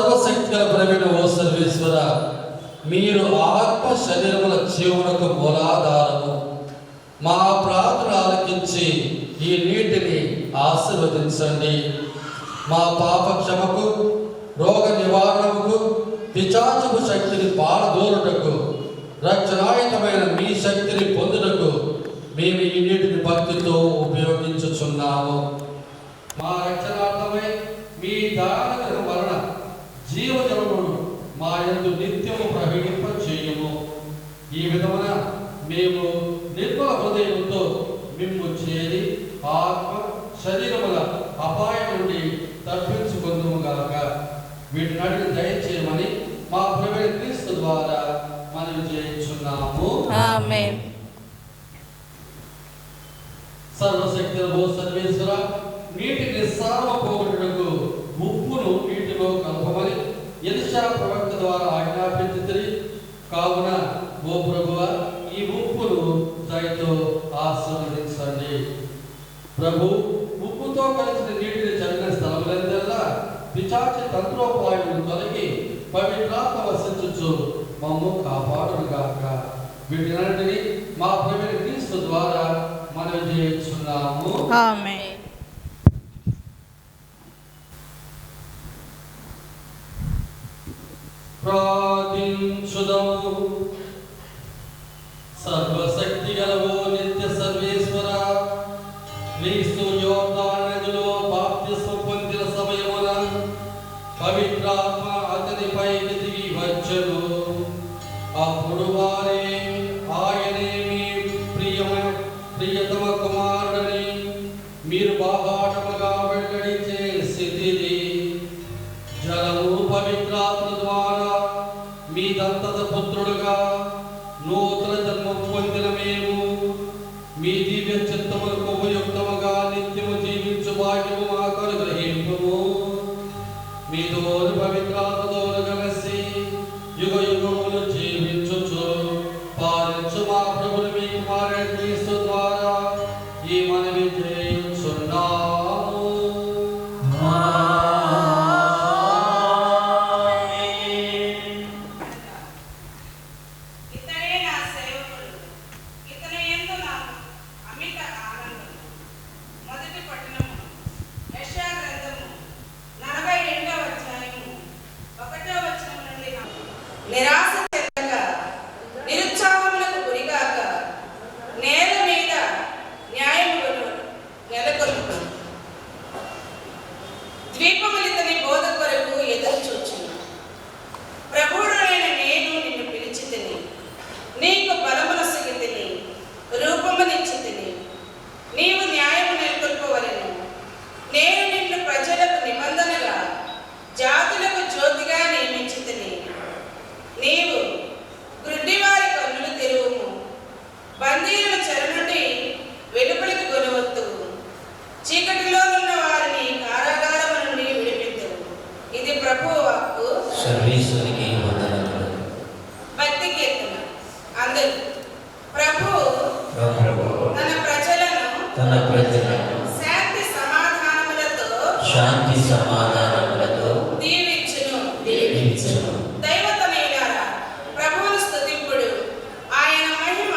సర్వశక్తిగల ప్రవీణ ఓ సర్వేశ్వర, మీరు ఆత్మ శరీరముల జీవనకు మూలాధారము. మా ప్రార్థన ఆలకించి ఈ నీటిని ఆశీర్వదించండి. మా పాప క్షమకు, రోగ నివారణకు, పిశాచపు శక్తిని పారదోలుటకు, రక్షణాయుతమైన మీ శక్తిని పొందుటకు మేము ఈ నీటిని భక్తితో ఉపయోగించుచున్నాము. మా రక్షణార్థమై మీ దానగ్రహం వలన జీవజలమును మా యందు నిత్యము ప్రవహింప చేయము. ఈ విధమున మేము నిర్మల హృదయంతో మిమ్ము చేరి ఆత్మ శరీరముల అపాయం నుండి తప్పించుకుందుముగాక. వీటిని అడిగి దయచేయమని మా ప్రభువైన క్రీస్తు ద్వారా మనవి చేయుచున్నాము. ఆమేన్. సర్వశక్తి ఓ సర్వేశ్వర, నీటిని సార్వపోగొట్టుటకు ఉప్పును నీటిలో కలపమని ఎలీషా ప్రవక్త ద్వారా ఆజ్ఞాపించితిరి. కావున ఓ ప్రభువా, ఈ ఉప్పును దయతో ఆశీర్వదించండి. ప్రభు, ఉప్పుతో కలిసిన నీటిని చల్లిన స్థలములందల్లా పిశాచి తంత్రోపాయములు తొలగి పవిత్రాత్మ వసించుచు మమ్ము కాపాడుగాక. వీటినన్నిటినీ మా ప్రభువైన క్రీస్తు ద్వారా మనవి చేయుచున్నాము. ఆమేన్. ప్రార్థించుదము. సర్వశక్తి గలవో నిత్య సర్వేశ్వర, క్రీస్తు యోర్దాను నదిలో బాప్తిస్మం పొందిన సమయమున పవిత్రాత్మ అతనిపైకి దిగి వచ్చెను. అప్పుడు వారే ఆయనే మీ ప్రియతమ కుమారుడని మీరు బాహాటముగా వెల్లడి చేసితిరి. జలము పవిత్రాత్మ ద్వారా మీ దంతత పుత్రుడుగా నూతన జన్మ పొందిన మేము మీ దివ్య చిత్తములకు ఉపయుక్తముగా నిత్యము జీవించు భాగ్యము మాకు అనుగ్రహింపుము. మీతోని పవిత్రాత్మతోను కలిసి యుగ యుగములు జీవించుచు పాలించు మా ప్రభుని మీ కుమారుని క్రీస్తు ద్వారా ఈ మనవి చేయుచున్నాము. నిరాశ చెందక, నిరుత్సాహములకు గురిగాక, నేల మీద న్యాయములను నెలకొల్పు. ద్వీపములితని బోధ కొరకు ఎదురు చూచును. ప్రభువుడైన నేను నిన్ను పిలిచితిని, నీకు బలమునొసగితిని, రూపమునిచ్చితిని. నీవు న్యాయము నెలకొల్పవలెను. నేను నిన్ను ప్రజలకు నిబంధనగా, జాతులకు జ్యోతిగా నియమించితిని. నీవు గుడ్డివారి కన్నులు తెరువుము, బందీలను చెర నుండి వెలుపలికి కొనవద్దువు, చీకటిలో ఉన్న వారిని కారాగారము నుండి విడిపింతువు. ఇది ప్రభువు వాక్కు. సర్వేశ్వరికి వందనములు. భక్తి కీర్తన. అందరూ ప్రభువు తన ప్రజలను శాంతి సమాధానములతో దీవించును. దైవతనైనారా, ప్రభువును స్తుతింపుడు, ఆయన మహిమ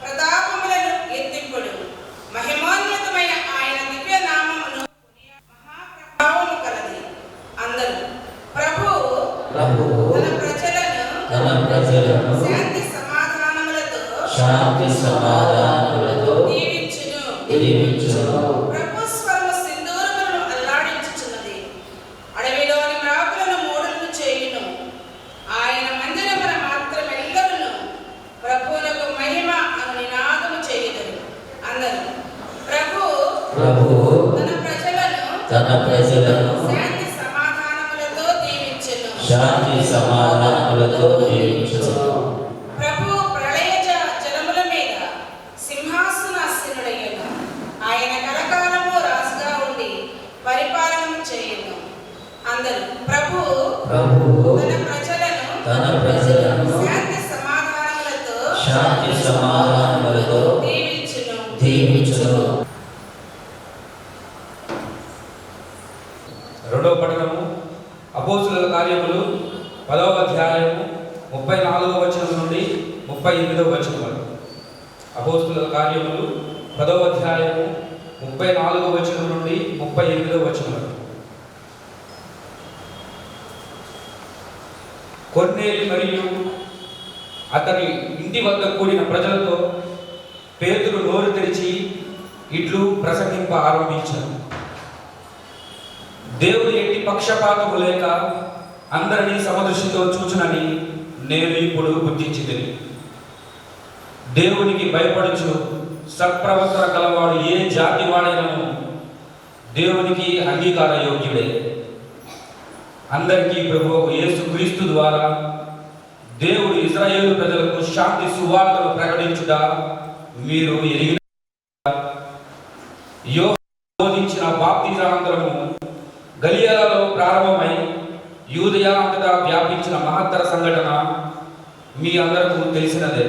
ప్రతాపములను ఎత్తింపుడు. మహిమోన్నతమైన ఆయన దివ్య నామమును మహాప్రభావము కలది. అందరూ ప్రభువు తన ప్రజలను శాంతి సమాధానములతో దీవించును. ప్రభు స్వరము సింధూరములను అల్లాడించుచున్నది, అడవిలోని మ్రాకులను మూడులను చేయును. ఆయన మందిరమున మాత్రమెల్లరును ప్రభువునకు మహిమ అను నినాదము చేయుదురు. అందరూ ప్రభువు తన ప్రజలను శాంతి సమాధానములతో దీవించును. ప్రభువు ప్రళయ జలముల మీద సింహాసనాసీనుడయ్యను. ఆయన కలకాలము రాజుగా ఉండి పరిపాలన చేయును. అందరూ ప్రభువు తన ప్రజలను శాంతి సమాధానములతో దీవించును. రెండవ పట్టణము అపోస్తుల కార్యములు 10వ అధ్యాయము 34వ వచనం నుండి 38వ వచనం వరకు. అపోస్తుల కార్యములు 10వ అధ్యాయము 34వ వచనం నుండి 38వ వచనం వరకు. కొర్నేలి మరియు అతని ఇంటి వద్ద కూడిన ప్రజలతో పేతురు నోరు తెరిచి ఇట్లు ప్రసంగింప ఆరంభించారు. దేవుడు ఎట్టి పక్షపాతము లేక అందరినీ సమదృష్టితో చూచునని నేను ఇప్పుడు గుర్తించితిని. దేవునికి భయపడుచు సత్ప్రవర్తన గలవాడు ఏ జాతి వాడైనను దేవునికి అంగీకార యోగ్యుడే. అందరికీ ప్రభువు యేసుక్రీస్తు ద్వారా దేవుడు ఇశ్రాయేలు ప్రజలకు శాంతి సువార్తను ప్రకటించుట మీరు ఎరిగిన బోధించిన బాప్తిజానంతరము గలిలయలో ప్రారంభమై యూదయ అంతటా వ్యాపించిన మహత్తర సంఘటన మీ అందరికీ తెలిసినదే.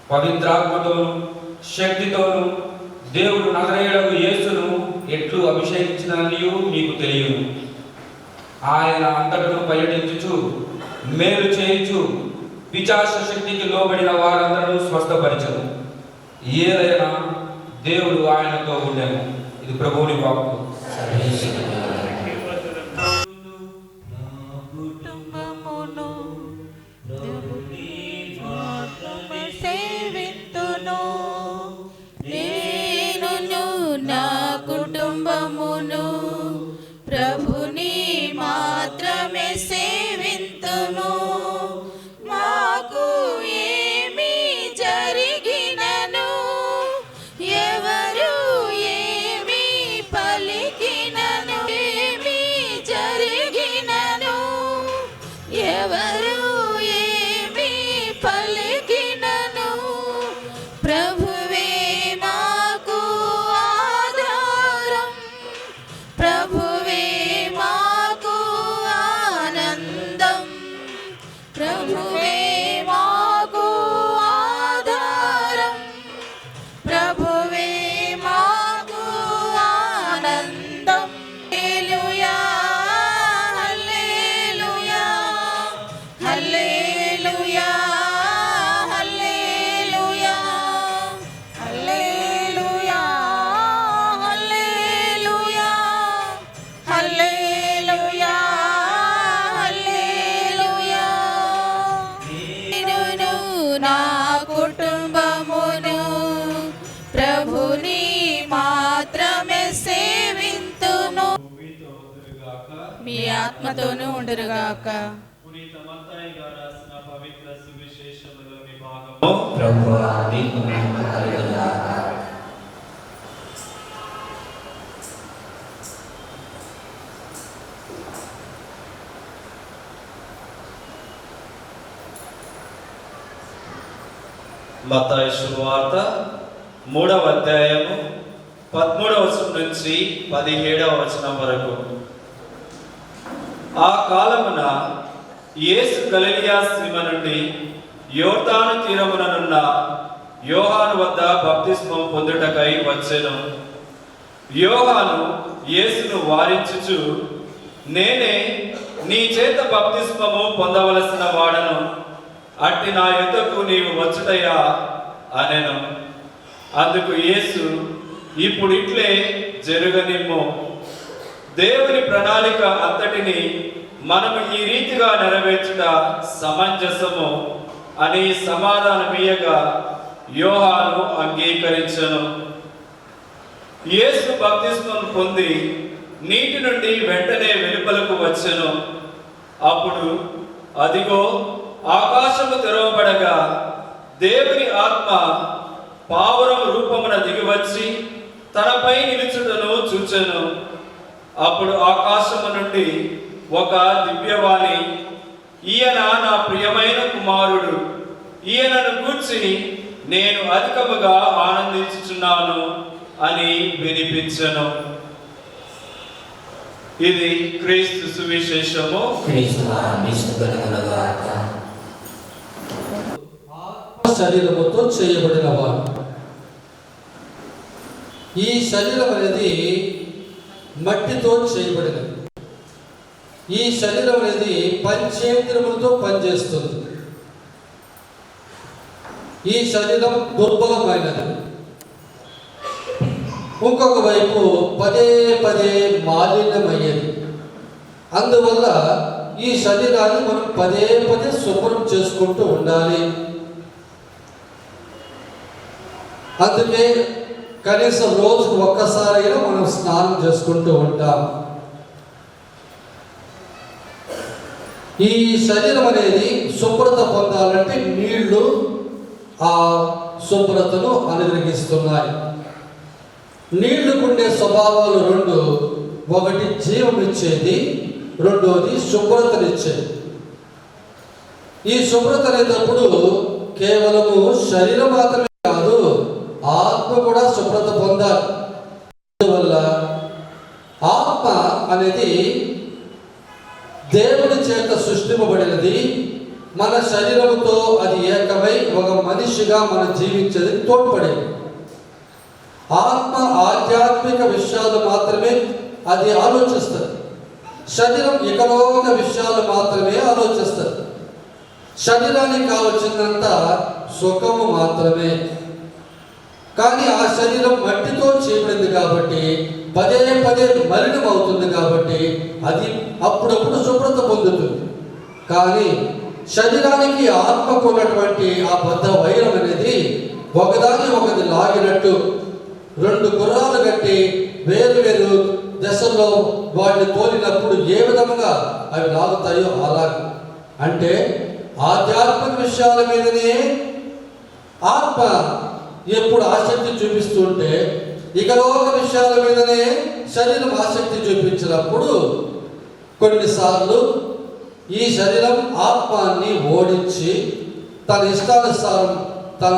పవిత్రాత్మతోను శక్తితోను దేవుడు నజరేయుడగు యేసును ఎట్లు అభిషేకించిననియు మీకు తెలియదు. ఆయన అంతటను పర్యటించుచు మేలు చేయుచు పిశాచ శక్తికి లోబడిన వారందరూ స్వస్థపరిచను. ఏదైనా దేవుడు ఆయనతో ఉండెను. ఇది ప్రభువుని వాక్కు. ప్రభుని మాత్రమే సేవింతును. మాకు ఏమి జరిగినను, ఎవరు ఏమి పలికినను, ఏమి జరిగినను, ఎవరు ఏమి పలికినను, ప్రభువే మాకు ఆధారం, ప్రభువే మాకు ఆనందం, ప్రభువే మాకు ఆధారం, ప్రభువే మాకు ఆనందం. హల్లెలూయా హల్లెలూయా హల్లెలూయా హల్లెలూయా హల్లెలూయా హల్లెలూయా హల్లెలూయా హల్లెలూయా. నేనును నా కుటుంబమును ప్రభుని మాత్రమే సేవింతును. మీ ఆత్మతోనూ ఉండురుగాక. పునీత మత్తయి గారు రాసిన పవిత్ర సువిశేషములోని భాగము. ప్రభువా మీకు మహిమ కలుగునుగాక. మత్తయి శుభవార్త 3వ అధ్యాయము 13వ వచనం నుంచి 17వ వచనం వరకు. ఆ కాలమున యేసు గలిలయ సీమ నుండి యోర్దాను తీరముననున్న యోహాను వద్ద బప్తిస్మం పొందుటకై వచ్చెను. యోహాను యేసును వారించుచు, నేనే నీ చేత బప్తిస్మము పొందవలసిన వాడను, అట్టి నా యొద్దకు నీవు వచ్చుటయా అనెను. అందుకు యేసు, ఇప్పుడు ఇట్లే జరుగనిమ్ము, దేవుని ప్రణాళిక అంతటిని మనము ఈ రీతిగా నెరవేర్చుట సమంజసము అని సమాధానమియ్యగా యోహాను అంగీకరించెను. యేసు బప్తిస్మం పొంది నీటి నుండి వెంటనే వెలుపలకు వచ్చెను. అప్పుడు అదిగో ఆకాశము తెరవబడగా దేవుని ఆత్మ పావురము రూపమున దిగివచ్చి తనపై నిలుచుటను చూచెను. అప్పుడు ఆకాశము నుండి ఒక దివ్యవాణి, ఈయన నా ప్రియమైన కుమారుడు, ఈయనను గూర్చి నేను అధికముగా ఆనందించుచున్నాను అని వినిపించెను. ఇది క్రీస్తు సువిశేషము. క్రీస్తువా మీకు కలుగునుగాక. శరీరముతో చేయబడిన వారు. ఈ శరీరం అనేది మట్టితో చేయబడినది. ఈ శరీరం అనేది పంచేంద్రియములతో పనిచేస్తుంది. ఈ శరీరం దుర్బలమైనది. ఇంకొక వైపు పదే పదే మాలిన్యమయ్యేది. అందువల్ల ఈ శరీరాన్ని మనం పదే పదే శుభ్రం చేసుకుంటూ ఉండాలి. అందుకే కనీసం రోజుకు ఒక్కసారైనా మనం స్నానం చేసుకుంటూ ఉంటాం. ఈ శరీరం అనేది శుభ్రత పొందాలంటే నీళ్లు ఆ శుభ్రతను అనుగ్రహిస్తున్నాయి. నీళ్లుకుండే స్వభావాలు రెండు. ఒకటి జీవం ఇచ్చేది, రెండోది శుభ్రతనిచ్చేది. ఈ శుభ్రత అనేటప్పుడు కేవలము శరీరం మాత్రమే కాదు, ఆత్మ కూడా శుభ్రత పొందాలి. అందువల్ల ఆత్మ అనేది దేవుని చేత సృష్టింపబడినది. మన శరీరంతో అది ఏకమై ఒక మనిషిగా మనం జీవించేది తోడ్పడేది. ఆత్మ ఆధ్యాత్మిక విషయాలు మాత్రమే అది ఆలోచిస్తుంది. శరీరం ఇకలోక విషయాలు మాత్రమే ఆలోచిస్తుంది. శరీరానికి కావలసినంత సుఖము మాత్రమే. కానీ ఆ శరీరం మట్టితో చేయబడింది కాబట్టి పదే పదే మలినం అవుతుంది కాబట్టి అది అప్పుడప్పుడు శుభ్రత పొందుతుంది. కానీ శరీరానికి ఆత్మకు ఉన్నటువంటి ఆ బద్ధ వైరం అనేది ఒకదాని ఒకటి లాగినట్టు రెండు గుర్రాలు కట్టి వేరు వేరు దశల్లో వాటిని తోలినప్పుడు ఏ విధంగా అవి లాగుతాయో అలాగే. అంటే ఆధ్యాత్మిక విషయాల మీదనే ఆత్మ ఎప్పుడు ఆసక్తి చూపిస్తుంటే ఇకలోక విషయాల మీదనే శరీరం ఆసక్తి చూపించినప్పుడు కొన్నిసార్లు ఈ శరీరం ఆత్మాన్ని ఓడించి తన ఇష్టానుసారం తన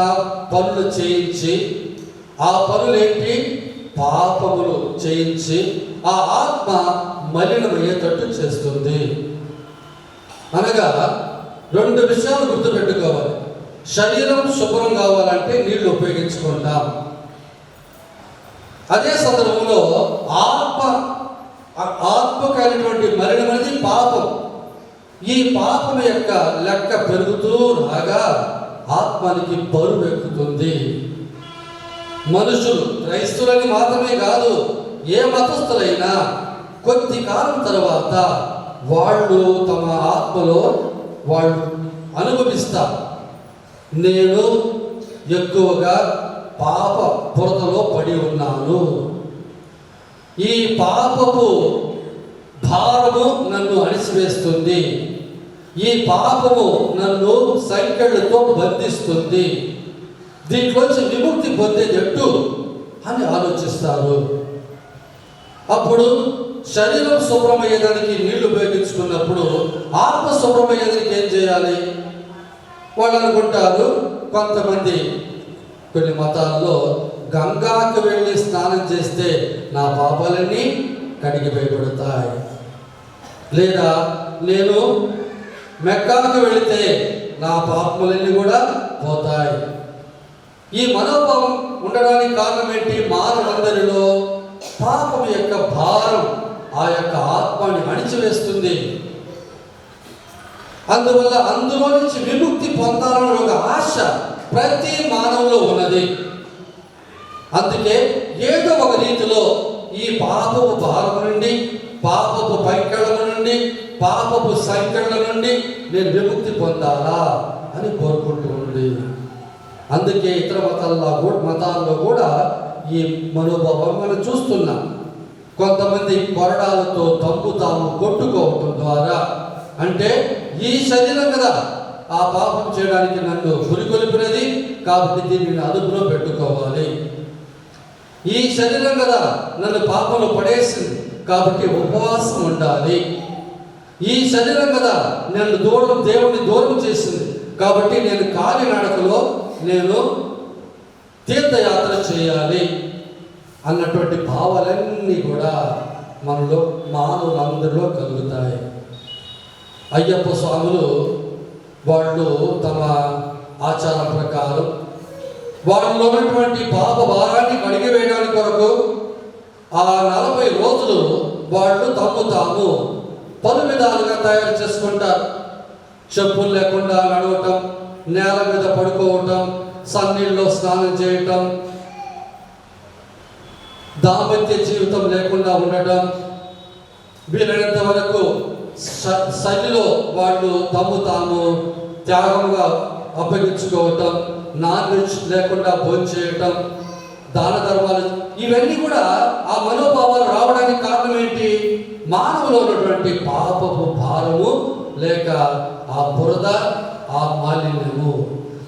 పనులు చేయించి, ఆ పనులేంటి పాపములు చేయించి ఆ ఆత్మ మలినమయ్యేటట్టు చేస్తుంది. అనగా రెండు విషయాలు గుర్తుపెట్టుకోవాలి. శరీరం శుభ్రం కావాలంటే నీళ్లు ఉపయోగించుకుంటాం. అదే సందర్భంలో ఆత్మకైనటువంటి మరణం అనేది పాపం. ఈ పాపం యొక్క లెక్క పెరుగుతూ రాగా ఆత్మానికి బరువు ఎక్కుతుంది. మనుషులు, క్రైస్తవులని మాత్రమే కాదు, ఏ మతస్థులైనా కొద్ది కాలం తర్వాత వాళ్ళు తమ ఆత్మలో వాళ్ళు అనుభవిస్తారు. నేను ఎక్కువగా పాప బురదలో పడి ఉన్నాను, ఈ పాపపు భారము నన్ను అణిసివేస్తుంది, ఈ పాపము నన్ను సంకెళ్ళతో బంధిస్తుంది, దీంట్లోంచి విముక్తి పొందేటట్టు అని ఆలోచిస్తారు. అప్పుడు శరీరం శుభ్రమయ్యేదానికి నీళ్లు ఉపయోగించుకున్నప్పుడు ఆత్మ శుభ్రమయ్యేదానికి ఏం చేయాలి? వాళ్ళు అనుకుంటారు, కొంతమంది కొన్ని మతాల్లో గంగాకు వెళ్ళి స్నానం చేస్తే నా పాపాలన్నీ కడిగిపోయబడతాయి, లేదా నేను మెక్కాకు వెళితే నా పాపములన్నీ కూడా పోతాయి. ఈ మనోభావం ఉండడానికి కారణం ఏంటి? మానవులందరిలో పాపం యొక్క భారం ఆ యొక్క ఆత్మని అణిచివేస్తుంది. అందువల్ల అందులో నుంచి విముక్తి పొందాలన్న ఒక ఆశ ప్రతి మానవులో ఉన్నది. అందుకే ఏదో ఒక రీతిలో ఈ పాపపు భారం నుండి, పాపపు పైకళ్ళ నుండి, పాపపు సంకళ్ళ నుండి నేను విముక్తి పొందాలా అని కోరుకుంటూ ఉంది. అందుకే ఇతర మతాల్లో కూడా ఈ మనోభావం మనం చూస్తున్నాం. కొంతమంది కొరడాలతో తాము కొట్టుకోవటం ద్వారా, అంటే ఈ శరీరం కదా ఆ పాపం చేయడానికి నన్ను పురికొల్పినది కాబట్టి దీనిని అదుపులో పెట్టుకోవాలి, ఈ శరీరం కదా నన్ను పాపంలో పడేసింది కాబట్టి ఉపవాసం ఉండాలి, ఈ శరీరం కదా నన్ను దేవుడిని దూరం చేసింది కాబట్టి నేను కాలినడకలో నేను తీర్థయాత్ర చేయాలి అన్నటువంటి భావాలన్నీ కూడా మనలో మానవులందరిలో కలుగుతాయి. అయ్యప్ప స్వాములు వాళ్ళు తమ ఆచారం ప్రకారం వాళ్ళలో ఉన్నటువంటి పాప భారాన్ని కడిగివేయడానికి కొరకు ఆ 40 రోజులు వాళ్ళు తాము పలు విధాలుగా తయారు చేసుకుంటారు. చెప్పులు లేకుండా నడవటం, నేల మీద పడుకోవటం, సన్నీళ్ళలో స్నానం చేయటం, దాంపత్య జీవితం లేకుండా ఉండటం, వీలైనంత వరకు శైలిలో వాళ్ళు తాము త్యాగంగా అప్పగించుకోవటం, నాన్ వెజ్ లేకుండా భోంచేయటం, దాన ధర్మాలు, ఇవన్నీ కూడా ఆ మనోభావాలు రావడానికి కారణం ఏంటి? మానవులో ఉన్నటువంటి పాపపు భారము లేక ఆ బురద, ఆ మాలిన్యము.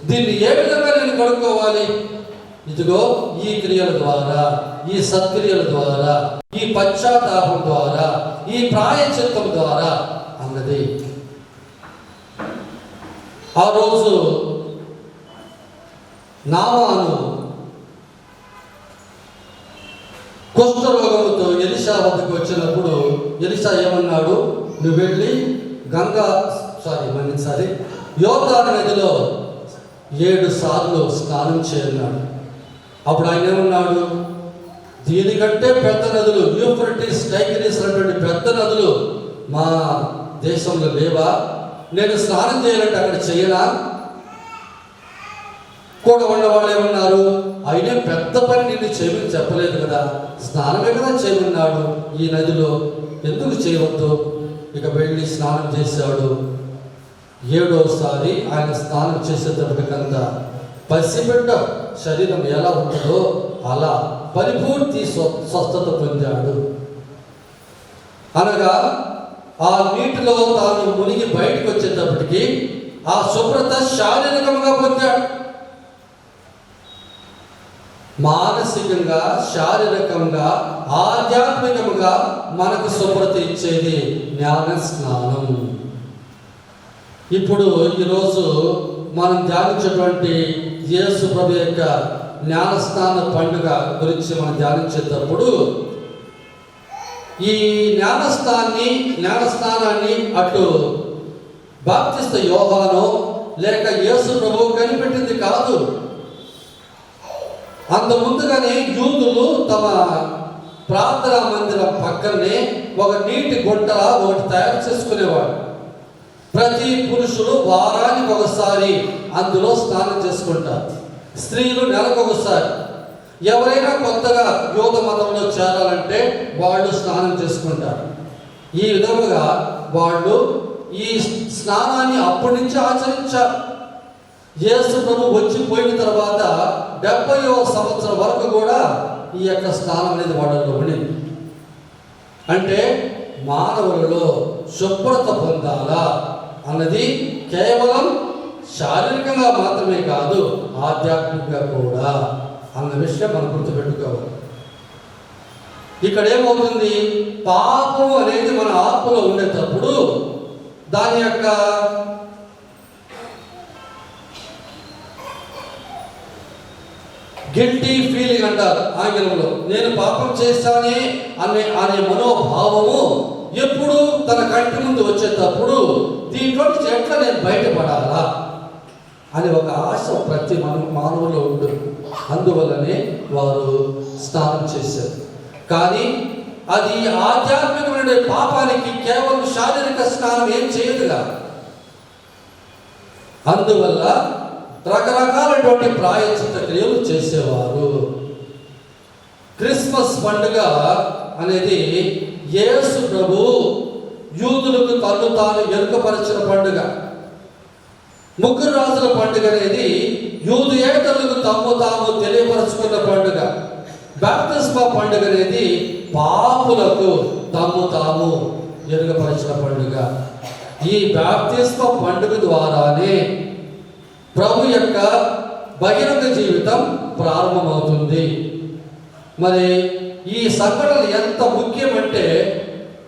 దీన్ని ఏ విధంగా నేను కడుక్కోవాలి? ఇదిగో ఈ క్రియల ద్వారా, ఈ సత్క్రియల ద్వారా, ఈ పశ్చాత్తాపం ద్వారా, ఈ ప్రాయశ్చిత్తం ద్వారా అన్నది. ఆ రోజు నామాను కుష్ఠరోగముతో ఎలీషా వద్దకు వచ్చినప్పుడు ఎలీషా ఏమన్నాడు? నువ్వు వెళ్ళి యోర్దాను నదిలో 7 సార్లు స్నానం చేయన్నాడు. అప్పుడు ఆయన ఏమన్నాడు? దీనికంటే పెద్ద నదులు, యూఫ్రటీస్, టైగ్రీస్ అనేటువంటి పెద్ద నదులు మా దేశంలో లేవా? నేను స్నానం చేయాలంటే అక్కడ చేయనా? కూడా ఉన్నవాళ్ళు ఏమన్నారు? అయినా పెద్ద పని నిన్ను చేయమని చెప్పలేదు కదా, స్నానమే కదా చేయమన్నాడు, ఈ నదిలో ఎందుకు చేయవద్దు? ఇక వెళ్ళి స్నానం చేశాడు. 7వసారి ఆయన స్నానం చేసేటప్పటికంతా పసిబిడ్డ శరీరం ఎలా ఉంటుందో అలా పరిపూర్తి స్వస్థత పొందాడు. అనగా ఆ నీటిలో తాను మునిగి బయటకు వచ్చేటప్పటికి ఆ శుభ్రత శారీరకంగా పొందాడు. మానసికంగా, శారీరకంగా, ఆధ్యాత్మికంగా మనకు శుభ్రత ఇచ్చేది జ్ఞాన స్నానం. ఇప్పుడు ఈరోజు మనం ధ్యానించేటువంటి యేసు ప్రభు యొక్క జ్ఞానస్నాన పండుగ గురించి మనం ధ్యానించేటప్పుడు ఈ జ్ఞానస్నానాన్ని అటు బాప్తిస్త యోహాను లేక యేసు ప్రభు కనిపెట్టింది కాదు. అంత ముందుగానే యూదులు తమ ప్రార్థనా మందిరం పక్కనే ఒక నీటి గుంటలా ఒకటి తయారు చేసుకునేవాడు. ప్రతి పురుషుడు వారానికి ఒకసారి అందులో స్నానం చేసుకుంటారు, స్త్రీలు నెలకొకసారి. ఎవరైనా కొత్తగా యోగ మతంలో చేరాలంటే వాళ్ళు స్నానం చేసుకుంటారు. ఈ విధముగా వాళ్ళు ఈ స్నానాన్ని అప్పటి నుంచి ఆచరించారు. యేసు ప్రభు వచ్చిపోయిన తర్వాత 70వ సంవత్సరం వరకు కూడా ఈ యొక్క స్నానం అనేది వాళ్ళలో ఉండింది. అంటే మానవులలో శుభ్రత పొందాలా అన్నది కేవలం శారీరకంగా మాత్రమే కాదు, ఆధ్యాత్మికంగా కూడా అన్న విషయం మనం గుర్తుపెట్టుకోవాలి. ఇక్కడ ఏమవుతుంది? పాపం అనేది మన ఆత్మలో ఉండేటప్పుడు దాని యొక్క గిల్టీ ఫీలింగ్ అంటారు ఆంగ్లంలో. నేను పాపం చేస్తానే అనే మనోభావము ఎప్పుడు తన కంటి ముందు వచ్చేటప్పుడు దీంట్లో ఎట్లా నేను బయటపడాలా అని ఒక ఆశ ప్రతి మానవులో ఉంటుంది. అందువల్లనే వారు స్నానం చేశారు. కానీ అది ఆధ్యాత్మికమైన పాపానికి కేవలం శారీరక స్నానం ఏం చేయదుగా. అందువల్ల రకరకాలైనటువంటి ప్రాయశ్చిత్త క్రియలు చేసేవారు. క్రిస్మస్ పండుగ అనేది యేసు ప్రభు యూదులకు తను తాను ఎరుకపరిచిన పండుగ. ముగ్గురు రాజుల పండుగ అనేది యూదేతరులకు తమ్ము తాము తెలియపరచుకున్న పండుగ. బాప్తిస్మా పండుగ అనేది పాపులకు తమ్ము తాము ఎరుకపరిచిన పండుగ. ఈ బాప్తిస్మా పండుగ ద్వారానే ప్రభు యొక్క బహిరంగ జీవితం ప్రారంభమవుతుంది. మరి ఈ సంఘటనలు ఎంత ముఖ్యమంటే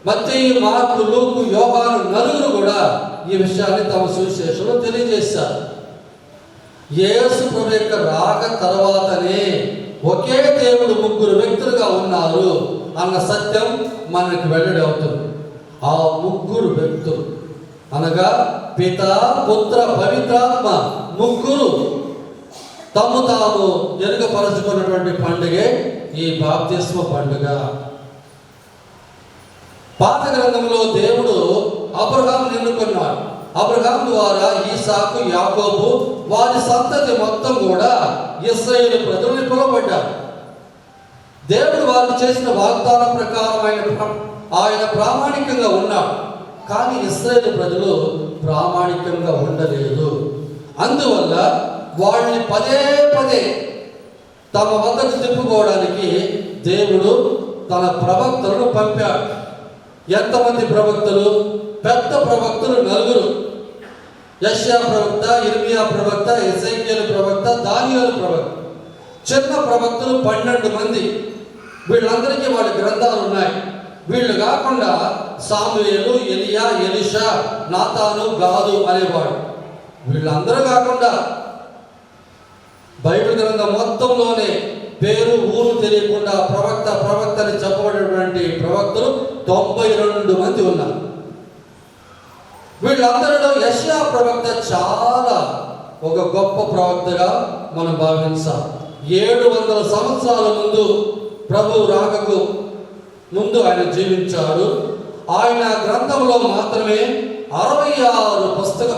మత్తయి, మార్కు, లూకు, యోహాను నలుగురు కూడా ఈ విషయాన్ని తమ సువిశేషంలో తెలియజేశారు. యేసు ప్రభు యొక్క రాక తర్వాతనే ఒకే దేవుడు ముగ్గురు వ్యక్తులుగా ఉన్నారు అన్న సత్యం మనకు వెల్లడి అవుతుంది. ఆ ముగ్గురు వ్యక్తులు అనగా పిత, పుత్ర, పవిత్రాత్మ ముగ్గురు తమ్ము తాము ఎరుగపరచుకున్నటువంటి పండుగే ఈ బాప్తిస్మ పండుగ. పాత గ్రంథంలో దేవుడు అబ్రహాం ఎన్నుకున్నాడు. అబ్రహాం ద్వారా ఈసాకు, యాకోబు, వారి సంతతి మొత్తం కూడా ఇశ్రాయేలు ప్రజలు పిలువబడ్డారు. దేవుడు వారు చేసిన వాగ్దానం ప్రకారం ఆయన ప్రామాణికంగా ఉన్నాడు. కానీ ఇశ్రాయేలు ప్రజలు ప్రామాణికంగా ఉండలేదు. అందువల్ల వాళ్ళని పదే పదే తమ వద్దకు తిప్పుకోవడానికి దేవుడు తన ప్రవక్తలను పంపాడు. ఎంతమంది ప్రవక్తలు? పెద్ద ప్రవక్తలు 4. యెషయా ప్రవక్త, ఇర్మియా ప్రవక్త, ఎజెకియేలు ప్రవక్త, దానియేలు ప్రవక్త. చిన్న ప్రవక్తలు 12 మంది. వీళ్ళందరికీ వాళ్ళ గ్రంథాలు ఉన్నాయి. వీళ్ళు కాకుండా సాముయేలు, ఎలియా, ఎలీషా, నాతాను, గాదు అనేవాడు. వీళ్ళందరూ కాకుండా బైబిల్ గ్రంథం మొత్తంలోనే పేరు ఊరు తెలియకుండా ప్రవక్త అని చెప్పబడినటువంటి ప్రవక్తలు 92 మంది ఉన్నారు. వీళ్ళందరిలో యెషయా ప్రవక్త చాలా ఒక గొప్ప ప్రవక్తగా మనం భావించాం. 700 సంవత్సరాల ముందు ప్రభు రాకకు ముందు ఆయన జీవించాడు. ఆయన గ్రంథంలో మాత్రమే 66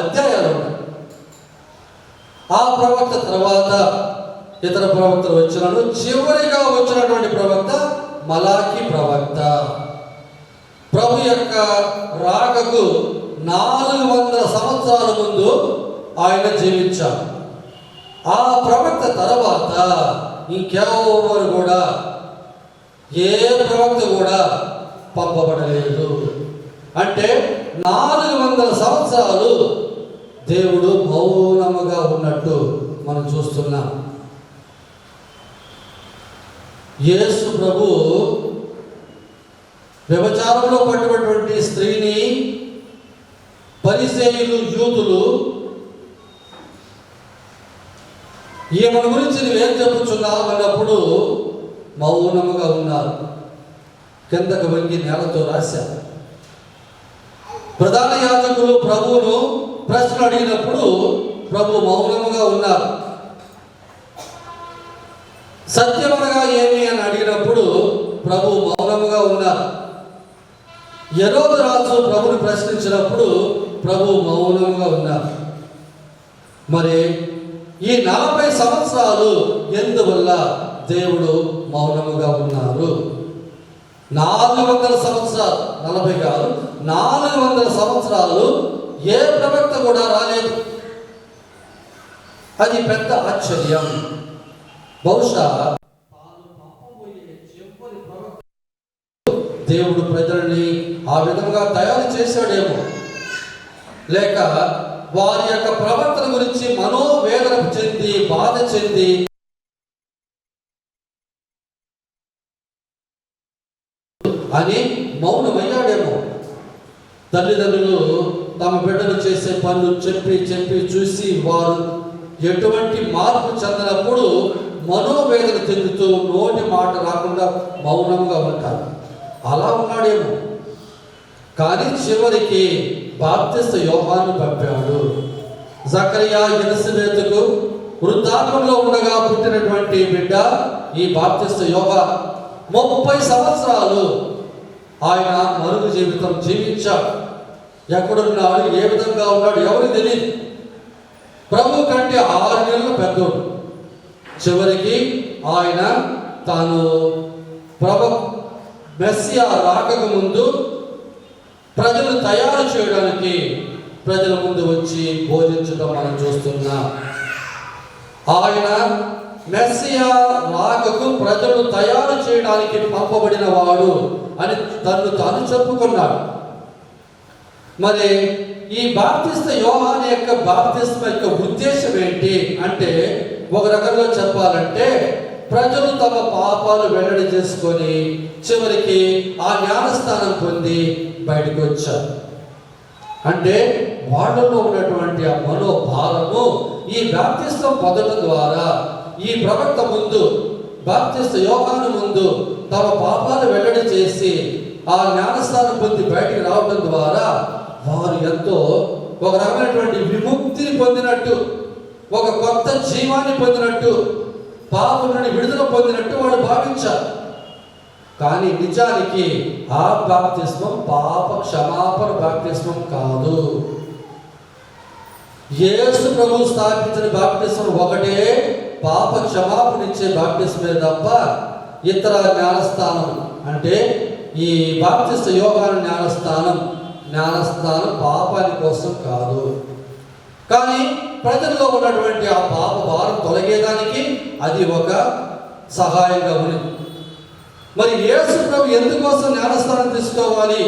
అధ్యాయాలు ఉన్నాయి. ఆ ప్రవక్త తర్వాత ఇతర ప్రవక్తలు వచ్చినాడు. చివరిగా వచ్చినటువంటి ప్రవక్త మలాకి ప్రవక్త. ప్రభు యొక్క రాకకు 400 సంవత్సరాల ముందు ఆయన జీవించాడు. ఆ ప్రవక్త తర్వాత ఇంకెవరు కూడా, ఏ ప్రవక్త కూడా పంపబడలేదు. అంటే 400 సంవత్సరాలు దేవుడు మౌనముగా ఉన్నట్టు మనం చూస్తున్నాం. యేసు ప్రభు వ్యభిచారంలో పట్టినటువంటి స్త్రీని పరిసయ్యులు, యూదులు ఈమెను గురించి నువ్వేం చెప్పుచున్నావు అన్నప్పుడు మౌనముగా ఉన్నారు. కిందకు వంగి నేలతో రాశారు. ప్రధాన యాజకులు ప్రభువును ప్రశ్న అడిగినప్పుడు ప్రభు మౌనముగా ఉన్నారు. సత్యమనగా ఏమి అని అడిగినప్పుడు ప్రభు మౌనముగా ఉన్నారు. హేరోదు రాజు ప్రభుని ప్రశ్నించినప్పుడు ప్రభు మౌనముగా ఉన్నారు. మరి ఈ 40 సంవత్సరాలు ఎందువల్ల దేవుడు మౌనముగా ఉన్నారు? 400 సంవత్సరాలు, 40 కాదు, 400 సంవత్సరాలు ఏ ప్రవక్త కూడా రాలేదు. అది పెద్ద ఆశ్చర్యం. బహుశా దేవుడు ప్రజల్ని ఆ విధంగా తయారు చేశాడేమో, లేక వారి యొక్క ప్రవర్తన గురించి మనోవేదన చెంది, బాధ చెంది అని మౌనమయ్యాడేమో. తల్లిదండ్రులు తమ బిడ్డలు చేసే పనులు చెప్పి చూసి వారు ఎటువంటి మార్పు చెందినప్పుడు మనోవేదన చెందుతూ నోటి మాట రాకుండా మౌనంగా ఉంటారు. అలా ఉన్నాడేమో. కానీ చివరికి బాప్తిస్త యోహాను పంపాడు. జకరియా, ఎలిసబెతుకు వృద్ధాప్యంలో ఉండగా పుట్టినటువంటి బిడ్డ ఈ బాప్తిస్త యోహాను 30 సంవత్సరాలు ఆయన మరుగు జీవితం జీవించాడు. ఎక్కడున్నాడు, ఏ విధంగా ఉన్నాడు ఎవరికి తెలియదు. ప్రభు కంటే 6 నెలలు పెద్దోడు. చివరికి ఆయన తాను మెస్సియా రాకకు ముందు ప్రజలు తయారు చేయడానికి ప్రజల ముందు వచ్చి బోధించడం మనం చూస్తున్నాం. ఆయన మెస్సియా రాకకు ప్రజలు తయారు చేయడానికి పంపబడిన వాడు అని తాను చెప్పుకున్నాడు. మరి ఈ బాప్తిస్మ యోహాను యొక్క బాప్తిస్మ యొక్క ఉద్దేశం ఏంటి అంటే, ఒక రకంలో చెప్పాలంటే ప్రజలు తమ పాపాలు వెల్లడి చేసుకొని చివరికి ఆ జ్ఞానస్థానం పొంది బయటకు వచ్చారు. అంటే వాళ్ళలో ఉన్నటువంటి ఆ మనోభావము ఈ బాప్తిస్మం పొందడం ద్వారా ఈ ప్రవక్త ముందు, బాప్తిస్మ యోహాను ముందు తమ పాపాలు వెల్లడి చేసి ఆ జ్ఞానస్థానం పొంది బయటికి రావడం ద్వారా వారు ఎంతో ఒక రకమైనటువంటి విముక్తిని పొందినట్టు, ఒక కొత్త జీవాన్ని పొందినట్టు, పాపం నుండి విడుదల పొందినట్టు వాడు భావించారు. కానీ నిజానికి ఆ బాప్తిస్మం పాప క్షమాపణ బాప్తిస్మం కాదు. యేసు ప్రభు స్థాపించిన బాప్తిస్మం ఒకటే, పాప క్షమాపణ ఇచ్చే బాప్తిస్మే తప్ప ఇతర జ్ఞానస్థానం అంటే ఈ బాప్తిస్మ యోహాను జ్ఞానస్థానం పాపాని కోసం కాదు. కానీ ప్రజల్లో ఉన్నటువంటి ఆ పాప భారం తొలగేదానికి అది ఒక సహాయంగా ఉంది. మరి యేసు ప్రభు ఎందుకోసం జ్ఞానస్థానం తీసుకోవాలి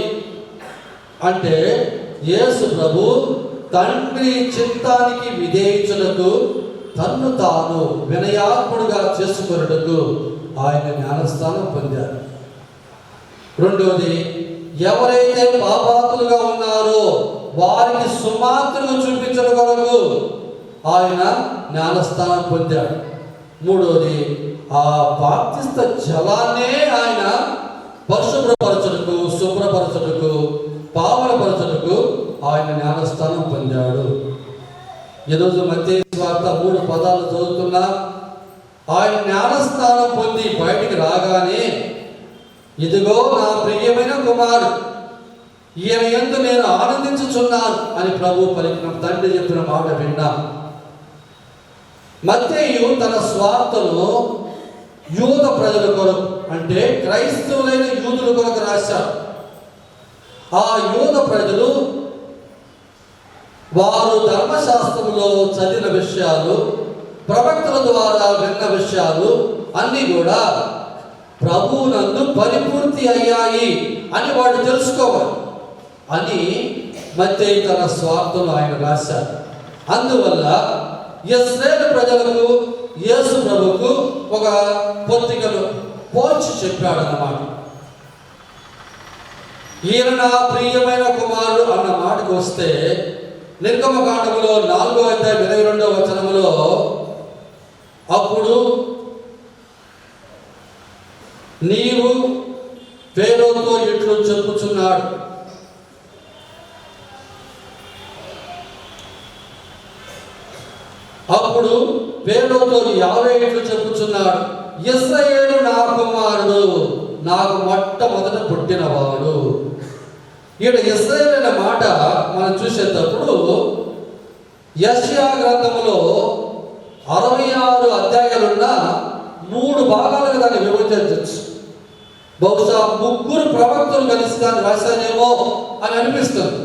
అంటే, యేసు ప్రభు తండ్రి చిత్తానికి విధేయించుటకు తన్ను తాను వినయాత్ముడుగా చేసుకున్నట్టుకు ఆయన జ్ఞానస్థానం పొందారు. రెండోది, ఎవరైతే పాపాత్ములుగా ఉన్నారో వారికి సుమాత్రను చూపించడం కొరకు ఆయన జ్ఞానస్థానం పొందాడు. మూడోది, ఆ బాప్తిస్మ జలాన్నే ఆయన పరిశుభ్రపరచుటకు, శుభ్రపరచుటకు, పావనపరచుటకు ఆయన జ్ఞానస్థానం పొందాడు. ఈరోజు మత్తయి సువార్త 3 పదాలు చదువుతున్నా, ఆయన జ్ఞానస్థానం పొంది బయటికి రాగానే, ఇదిగో నా ప్రియమైన కుమారుడు, ఈయన యందు నేను ఆనందించుచున్నాను అని ప్రభు పలికిన తండ్రి చెప్పిన మాట విన్నా. మత్తయి తన స్వార్థను యూద ప్రజల కొరకు అంటే క్రైస్తవులైన యూదుల కొరకు రాశారు. ఆ యూద ప్రజలు వారు ధర్మశాస్త్రంలో చదివిన విషయాలు, ప్రవక్తల ద్వారా విన్న విషయాలు అన్నీ కూడా ప్రభువునందు పరిపూర్తి అయ్యాయి అని వాడు తెలుసుకోవాలి అని మత్తయి తన స్వార్థను ఆయన రాశారు. అందువల్ల ఇశ్రాయేలు ప్రజలకు యేసు ప్రభువుకు ఒక పొత్తికను పోల్చి చెప్పాడు అన్నమాట. ఈయన నా ప్రియమైన కుమారుడు అన్న మాటకు వస్తే, నిర్గమకాండములో 4వ అధ్యాయం 22వ వచనములో, అప్పుడు నీవు ఫేరోతో ఇట్లు చెప్పుచున్నాడు, అప్పుడు ఫేరోతో యావే ఇట్లు చెప్పుచున్నాడు, ఇశ్రాయేలు నా కుమారుడు, నాకు మొట్టమొదట పుట్టినవాడు. ఈడ ఇశ్రాయేలు అనే మాట మనం చూసేటప్పుడు యెషయా గ్రంథములో 66 అధ్యాయాలున్న 3 భాగాలుగా దాన్ని విభజించవచ్చు. బహుశా 3 ప్రవక్తలు కలిసి దాన్ని రాశానేమో అని అనిపిస్తుంది.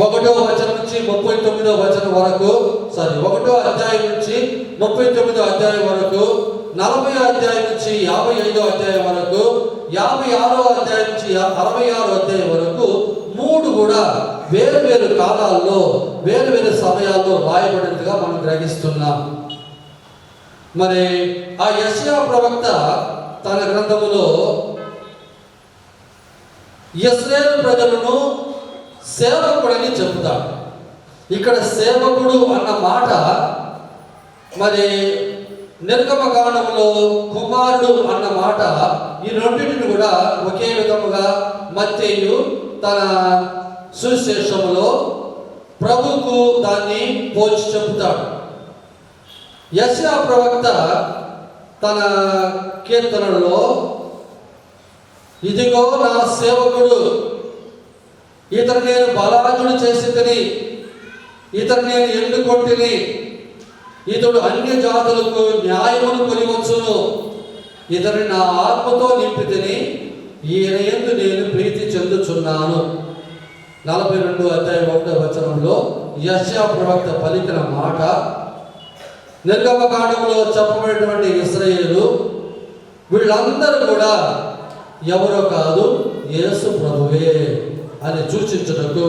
1వ వచనం నుంచి 39వ వచనం వరకు, 1వ అధ్యాయం నుంచి 39వ అధ్యాయం వరకు, 40వ అధ్యాయం నుంచి 55వ అధ్యాయం వరకు, 56వ అధ్యాయం నుంచి 66వ అధ్యాయం వరకు 3 కూడా వేరు వేరు కాలాల్లో వేరు వేరు సమయాల్లో రాయబడినట్టుగా మనం గ్రహిస్తున్నాం. మరి ఆ యెషయా ప్రవక్త తన గ్రంథములో ఇశ్రాయేలు ప్రజలను సేవకుడని చెబుతాడు. ఇక్కడ సేవకుడు అన్న మాట మరి నిర్గమకాండములో కుమారుడు అన్న మాట, ఈ రెండింటిని కూడా ఒకే విధముగా మత్తయి తన సువిశేషములో ప్రభువుకు దాన్ని పోల్చి చెబుతాడు. యెషయా ప్రవక్త తన కీర్తనలో, ఇదిగో నా సేవకుడు, ఇతను నేను బలాజుడు చేసి తిని, ఇతను నేను ఎన్నుకొంటిని, ఇతడు అన్య జాతులకు న్యాయమును కొనివచ్చును, ఇతని నా ఆత్మతో నింపి తిని, ఈయన యందు నేను ప్రీతి చెందుచున్నాను. 42వ అధ్యాయం 1వ వచనంలో యెషయా ప్రవక్త పలికిన మాట, నిర్గమకాండములో చెప్పబడినటువంటి ఇశ్రాయేలు వీళ్ళందరూ కూడా ఎవరో కాదు, యేసు ప్రభువే అని సూచించుటకు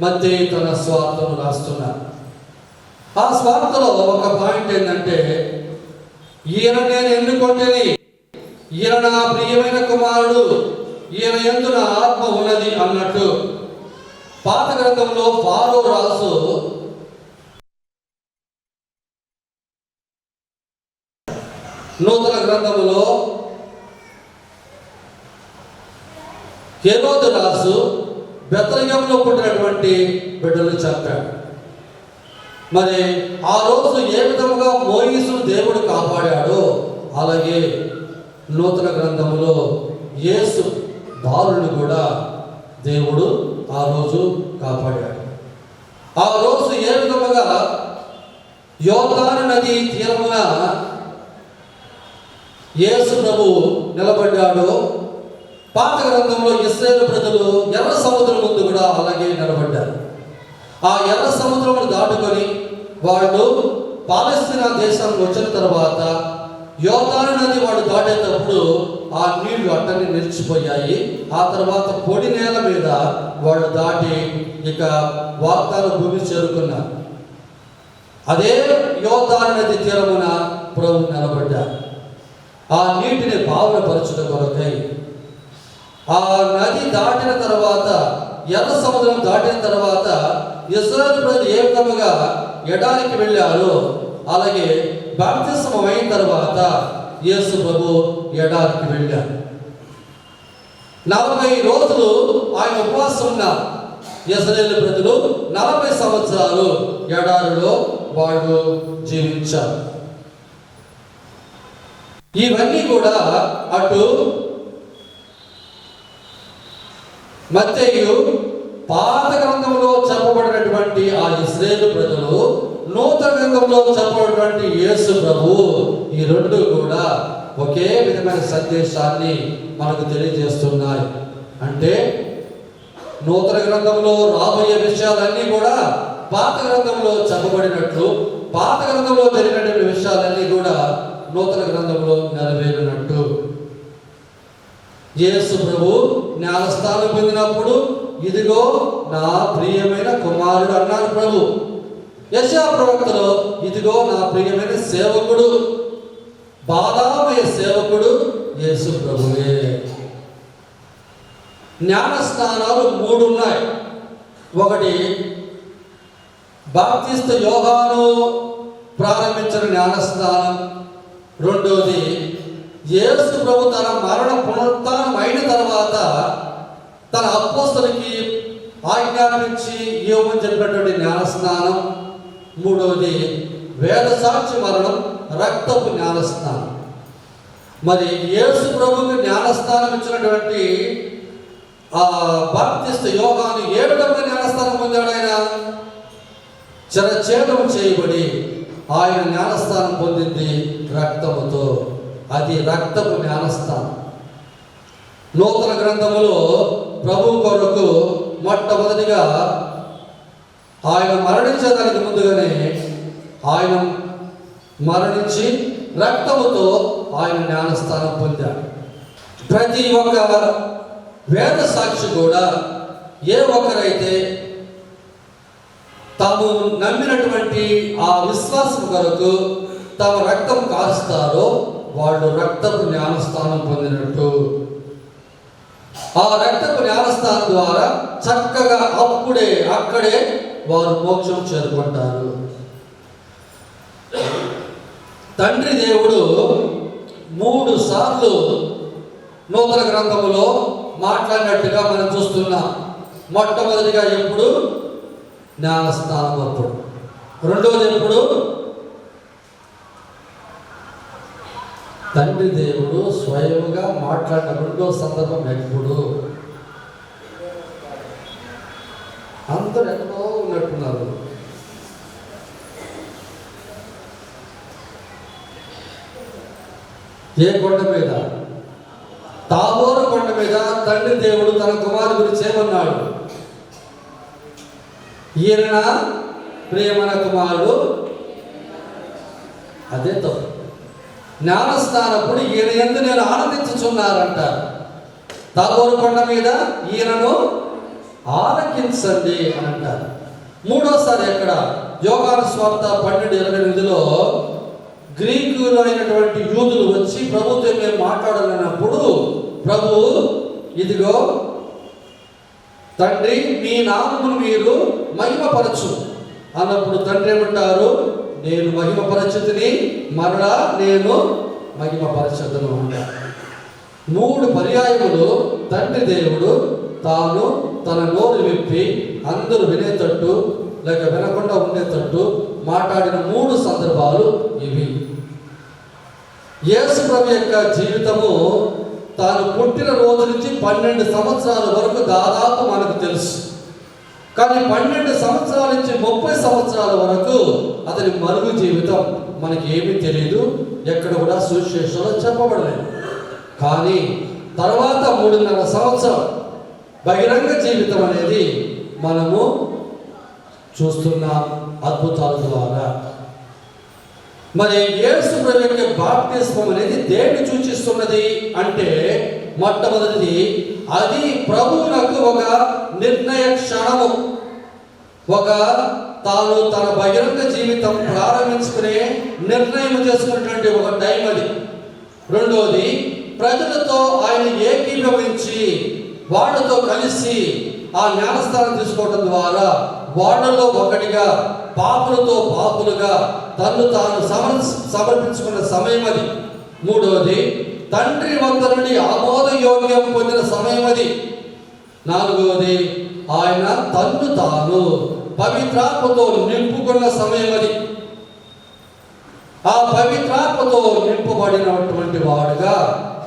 మత్తయి తన స్వార్థను రాస్తున్నారు. ఆ స్వార్థలో ఒక పాయింట్ ఏంటంటే, ఈయన నేను ఎన్నుకొంటిని, ఈయన నా ప్రియమైన కుమారుడు, ఈయన యందు నా ఆత్మ ఉన్నది అన్నట్టు. పాత గ్రంథంలో ఫారో రాజు నూతన గ్రంథములో హేరోదు రాజు బెత్లెహేములో పుట్టినటువంటి బిడ్డలను చంపాడు. మరి ఆ రోజు ఏ విధముగా మోయిసును దేవుడు కాపాడాడో, అలాగే నూతన గ్రంథములో యేసు బాలుని కూడా దేవుడు ఆ రోజు కాపాడాడు. ఆ రోజు ఏ విధముగా యోర్దాను నది తీరమున యేసు ప్రభు నిలబడ్డాడో, పాత గ్రంథంలో ఇశ్రాయేలు ప్రజలు ఎర్ర సముద్రం ముందు కూడా అలాగే నిలబడ్డారు. ఆ ఎర్ర సముద్రమును దాటుకొని వాళ్ళు పాలస్తీనా దేశానికి వచ్చిన తర్వాత యోర్దాను నది వాడు దాటేటప్పుడు ఆ నీళ్లు అట్టని నిలిచిపోయాయి. ఆ తర్వాత పొడి నేల మీద వాళ్ళు దాటి ఇక వాగ్దాన భూమి చేరుకున్నారు. అదే యోర్దాను నది తీరమున ప్రభు నిలబడ్డారు. ఆ నీటిని భావనపరచుట కొరకై ఆ నది దాటిన తర్వాత, ఎర్ర సముద్రం దాటిన తర్వాత ఇశ్రాయేలు ప్రజలు ఏ విధముగా ఎడారికి వెళ్ళారో అలాగే బాప్తిస్మం అయిన తర్వాత యేసు ప్రభు ఎడారికి వెళ్ళారు. 40 రోజులు ఆయన ఉపవాసం ఉన్నారు. ఇశ్రాయేలు ప్రజలు 40 సంవత్సరాలు ఎడారిలో వాళ్ళు జీవించారు. ఇవన్నీ కూడా అటు మత్తయి పాత గ్రంథంలో చెప్పబడినటువంటి ఆ ఇశ్రాయేలు ప్రజలు, నూతన గ్రంథంలో చెప్పబడినటువంటి యేసు ప్రభు, ఈ రెండు కూడా ఒకే విధమైన సందేశాన్ని మనకు తెలియజేస్తున్నాయి. అంటే నూతన గ్రంథంలో రాబోయే విషయాలన్నీ కూడా పాత గ్రంథంలో చెప్పబడినట్లు, పాత గ్రంథంలో జరిగినటువంటి విషయాలన్నీ కూడా నూతన గ్రంథంలో నెరవేరినట్టు. యేసు ప్రభు జ్ఞానస్థానం పొందినప్పుడు ఇదిగో నా ప్రియమైన కుమారుడు అన్నాడు ప్రభు. యెషయా ప్రవక్తలో ఇదిగో నా ప్రియమైన సేవకుడు, బాధామయ సేవకుడు యేసు ప్రభువే. జ్ఞానస్నానాలు 3 ఉన్నాయి. ఒకటి బాప్తిస్త యోహాను ప్రారంభించిన జ్ఞానస్నానం. రెండోది యేసు ప్రభు తన మరణ పునరుత్థానం అయిన తర్వాత తన అపోస్తలుకి ఆజ్ఞాపించి ఇవ్వమని చెప్పినటువంటి జ్ఞానస్నానం. మూడవది వేద సాక్షి మరణం, రక్తపు జ్ఞానస్నానం. మరి యేసు ప్రభుకి జ్ఞానస్నానం ఇచ్చినటువంటి ఆ బాప్తిస్త యోహాను ఏ విధంగా జ్ఞానస్నానం పొందాడు? ఆయన చిరఛేదం చేయబడి ఆయన జ్ఞానస్నానం పొందింది రక్తముతో. అది రక్తపు జ్ఞానస్నానం. నూతన గ్రంథములో ప్రభు కొరకు మొట్టమొదటిగా ఆయన మరణించడానికి ముందుగానే ఆయన మరణించి రక్తముతో ఆయన జ్ఞానస్నానం పొందాడు. ప్రతి ఒక్క వేద సాక్షి కూడా ఏ ఒక్కరైతే తాము నమ్మినటువంటి ఆ విశ్వాసం కొరకు తమ రక్తం కారుస్తారో వాళ్ళు రక్తపు జ్ఞానస్నానం పొందినట్టు. ఆ రక్తపు జ్ఞానస్నానం ద్వారా చక్కగా అక్కడే వారు మోక్షం చేరుకుంటారు. తండ్రి దేవుడు 3 సార్లు నూతన గ్రంథములో మాట్లాడినట్టుగా మనం చూస్తున్నాం. మొట్టమొదటిగా ఎప్పుడు? జ్ఞానస్నానం అప్పుడు. రెండోది ఎప్పుడు? తండ్రి దేవుడు స్వయంగా మాట్లాడిన రెండో సందర్భం ఎప్పుడు? అందరూ ఎక్కడో ఉన్నట్టున్నారు. ఏ కొండ మీద? తాబోరు కొండ మీద తండ్రి దేవుడు తన కుమారుడు గురించి ఏమన్నాడు? ఈయన ప్రియమైన కుమారుడు. అదే తప్పు. జ్ఞానస్నానప్పుడు ఈయన యందు నేను ఆనందించుచున్నారంటారు. తాబోరు కొండ మీద ఈయనను ఆలకించండి అని అంటారు. మూడోసారి ఎక్కడ? యోహాను సువార్త 12:28లో గ్రీకులు అయినటువంటి యూదులు వచ్చి ప్రభుతో మేము మాట్లాడాలన్నప్పుడు ప్రభు ఇదిగో తండ్రి మీ నామమును మీరు మహిమపరచు అన్నప్పుడు తండ్రి ఏమంటారు? నేను మహిమపరచుతుని, మరలా నేను మహిమపరచదును అంటారు. 3 పర్యాయములు తండ్రి దేవుడు తాను తన నోరు విప్పి అందరూ వినేటట్టు లేక వినకుండా ఉండేటట్టు మాట్లాడిన 3 సందర్భాలు ఇవి. యేసు ప్రభు యొక్క జీవితము తాను పుట్టిన రోజు నుంచి 12 సంవత్సరాల వరకు దాదాపు మనకు తెలుసు. కానీ 12 సంవత్సరాల నుంచి 30 సంవత్సరాల వరకు అతని మరుగు జీవితం మనకి ఏమీ తెలియదు, ఎక్కడ కూడా సువిశేషంలో చెప్పబడలేదు. కానీ తర్వాత 3.5 సంవత్సరం బహిరంగ జీవితం అనేది మనము చూస్తున్నాం అద్భుతాల ద్వారా. మరి యేసు ప్రభు యొక్క బాప్తిస్మం అనేది దేన్ని సూచిస్తున్నది అంటే, మొట్టమొదటిది అది ప్రభువునకు ఒక నిర్ణయ క్షణము, ఒక తాను తన బహిరంగ జీవితం ప్రారంభించుకునే నిర్ణయం చేసుకున్నటువంటి ఒక టైం అది. రెండోది ప్రజలతో ఆయన ఏకీభవించి వాళ్ళతో కలిసి ఆ జ్ఞానస్థానం తీసుకోవడం ద్వారా వాళ్ళలో ఒకటిగా, పాపులతో పాపులుగా తను తాను సమర్పించుకున్న సమయం అది. మూడోది తండ్రి వద్ద నుండి ఆమోదయోగ్యం పొందిన సమయం అది. నాలుగోది ఆయన తన్ను తాను పవిత్రాత్మతో నింపుకున్న సమయం అది. ఆ పవిత్రాత్మతో నింపబడినటువంటి వాడుగా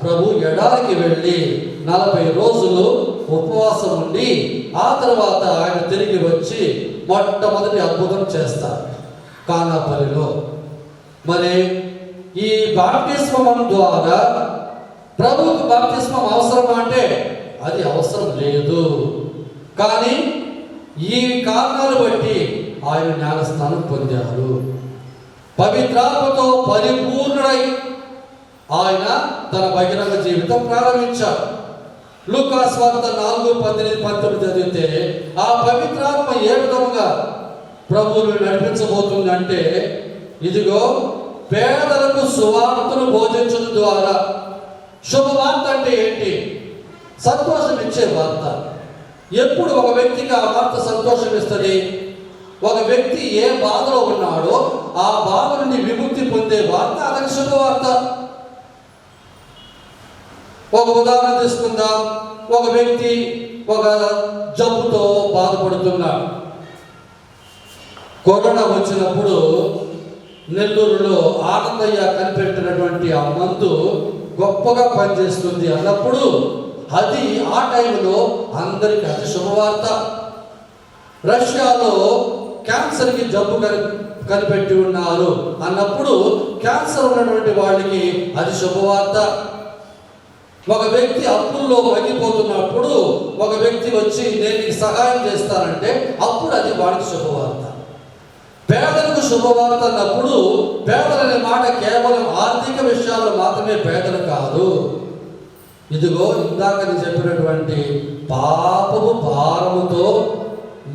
ప్రభు ఎడారికి వెళ్ళి 40 రోజులు ఉపవాసం ఉండి ఆ తర్వాత ఆయన తిరిగి వచ్చి మొట్టమొదటి అద్భుతం చేస్తారు కానాపల్లిలో. మరి ఈ బాప్తిస్మం ద్వారా ప్రభువుకు బాప్తిస్మం అవసరం అంటే అది అవసరం లేదు. కానీ ఈ కారణాలు బట్టి ఆయన జ్ఞానస్నానం పొందారు. పవిత్రాత్మతో పరిపూర్ణుడై ఆయన తన బహిరంగ జీవితం ప్రారంభించారు. లూకా సువార్త 4:18-19 చదివితే ఆ పవిత్రాత్మ ఏ విధంగా ప్రభువును నడిపించబోతుందంటే, ఇదిగో పేదలకు సువార్తను బోధించడం ద్వారా. శుభవార్త అంటే ఏంటి? సంతోషం ఇచ్చే వార్త. ఎప్పుడు ఒక వ్యక్తికి ఆ వార్త సంతోషం ఇస్తుంది? ఒక వ్యక్తి ఏ బాధలో ఉన్నాడో ఆ బాధ నుండి విముక్తి పొందే వార్త అతనికి శుభవార్త. ఒక ఉదాహరణ తీసుకుందాం. ఒక వ్యక్తి ఒక జబ్బుతో బాధపడుతున్నాడు. కరోనా వచ్చినప్పుడు నెల్లూరులో ఆనందయ్య కనిపెట్టినటువంటి ఆ మందు గొప్పగా పనిచేస్తుంది అన్నప్పుడు అది ఆ టైంలో అందరికీ అది శుభవార్త. రష్యాలో క్యాన్సర్కి జబ్బు కనిపెట్టి ఉన్నారు అన్నప్పుడు క్యాన్సర్ ఉన్నటువంటి వాళ్ళకి అది శుభవార్త. ఒక వ్యక్తి అప్పుల్లో మగ్గిపోతున్నప్పుడు ఒక వ్యక్తి వచ్చి నేను నీకు సహాయం చేస్తానంటే అప్పుడు అది వాడికి శుభవార్త. పేదలకు శుభవార్త అన్నప్పుడు పేదలనే మాట కేవలం ఆర్థిక విషయాల్లో మాత్రమే పేదలు కాదు. ఇదిగో ఇందాక నేను చెప్పినటువంటి పాపము భారముతో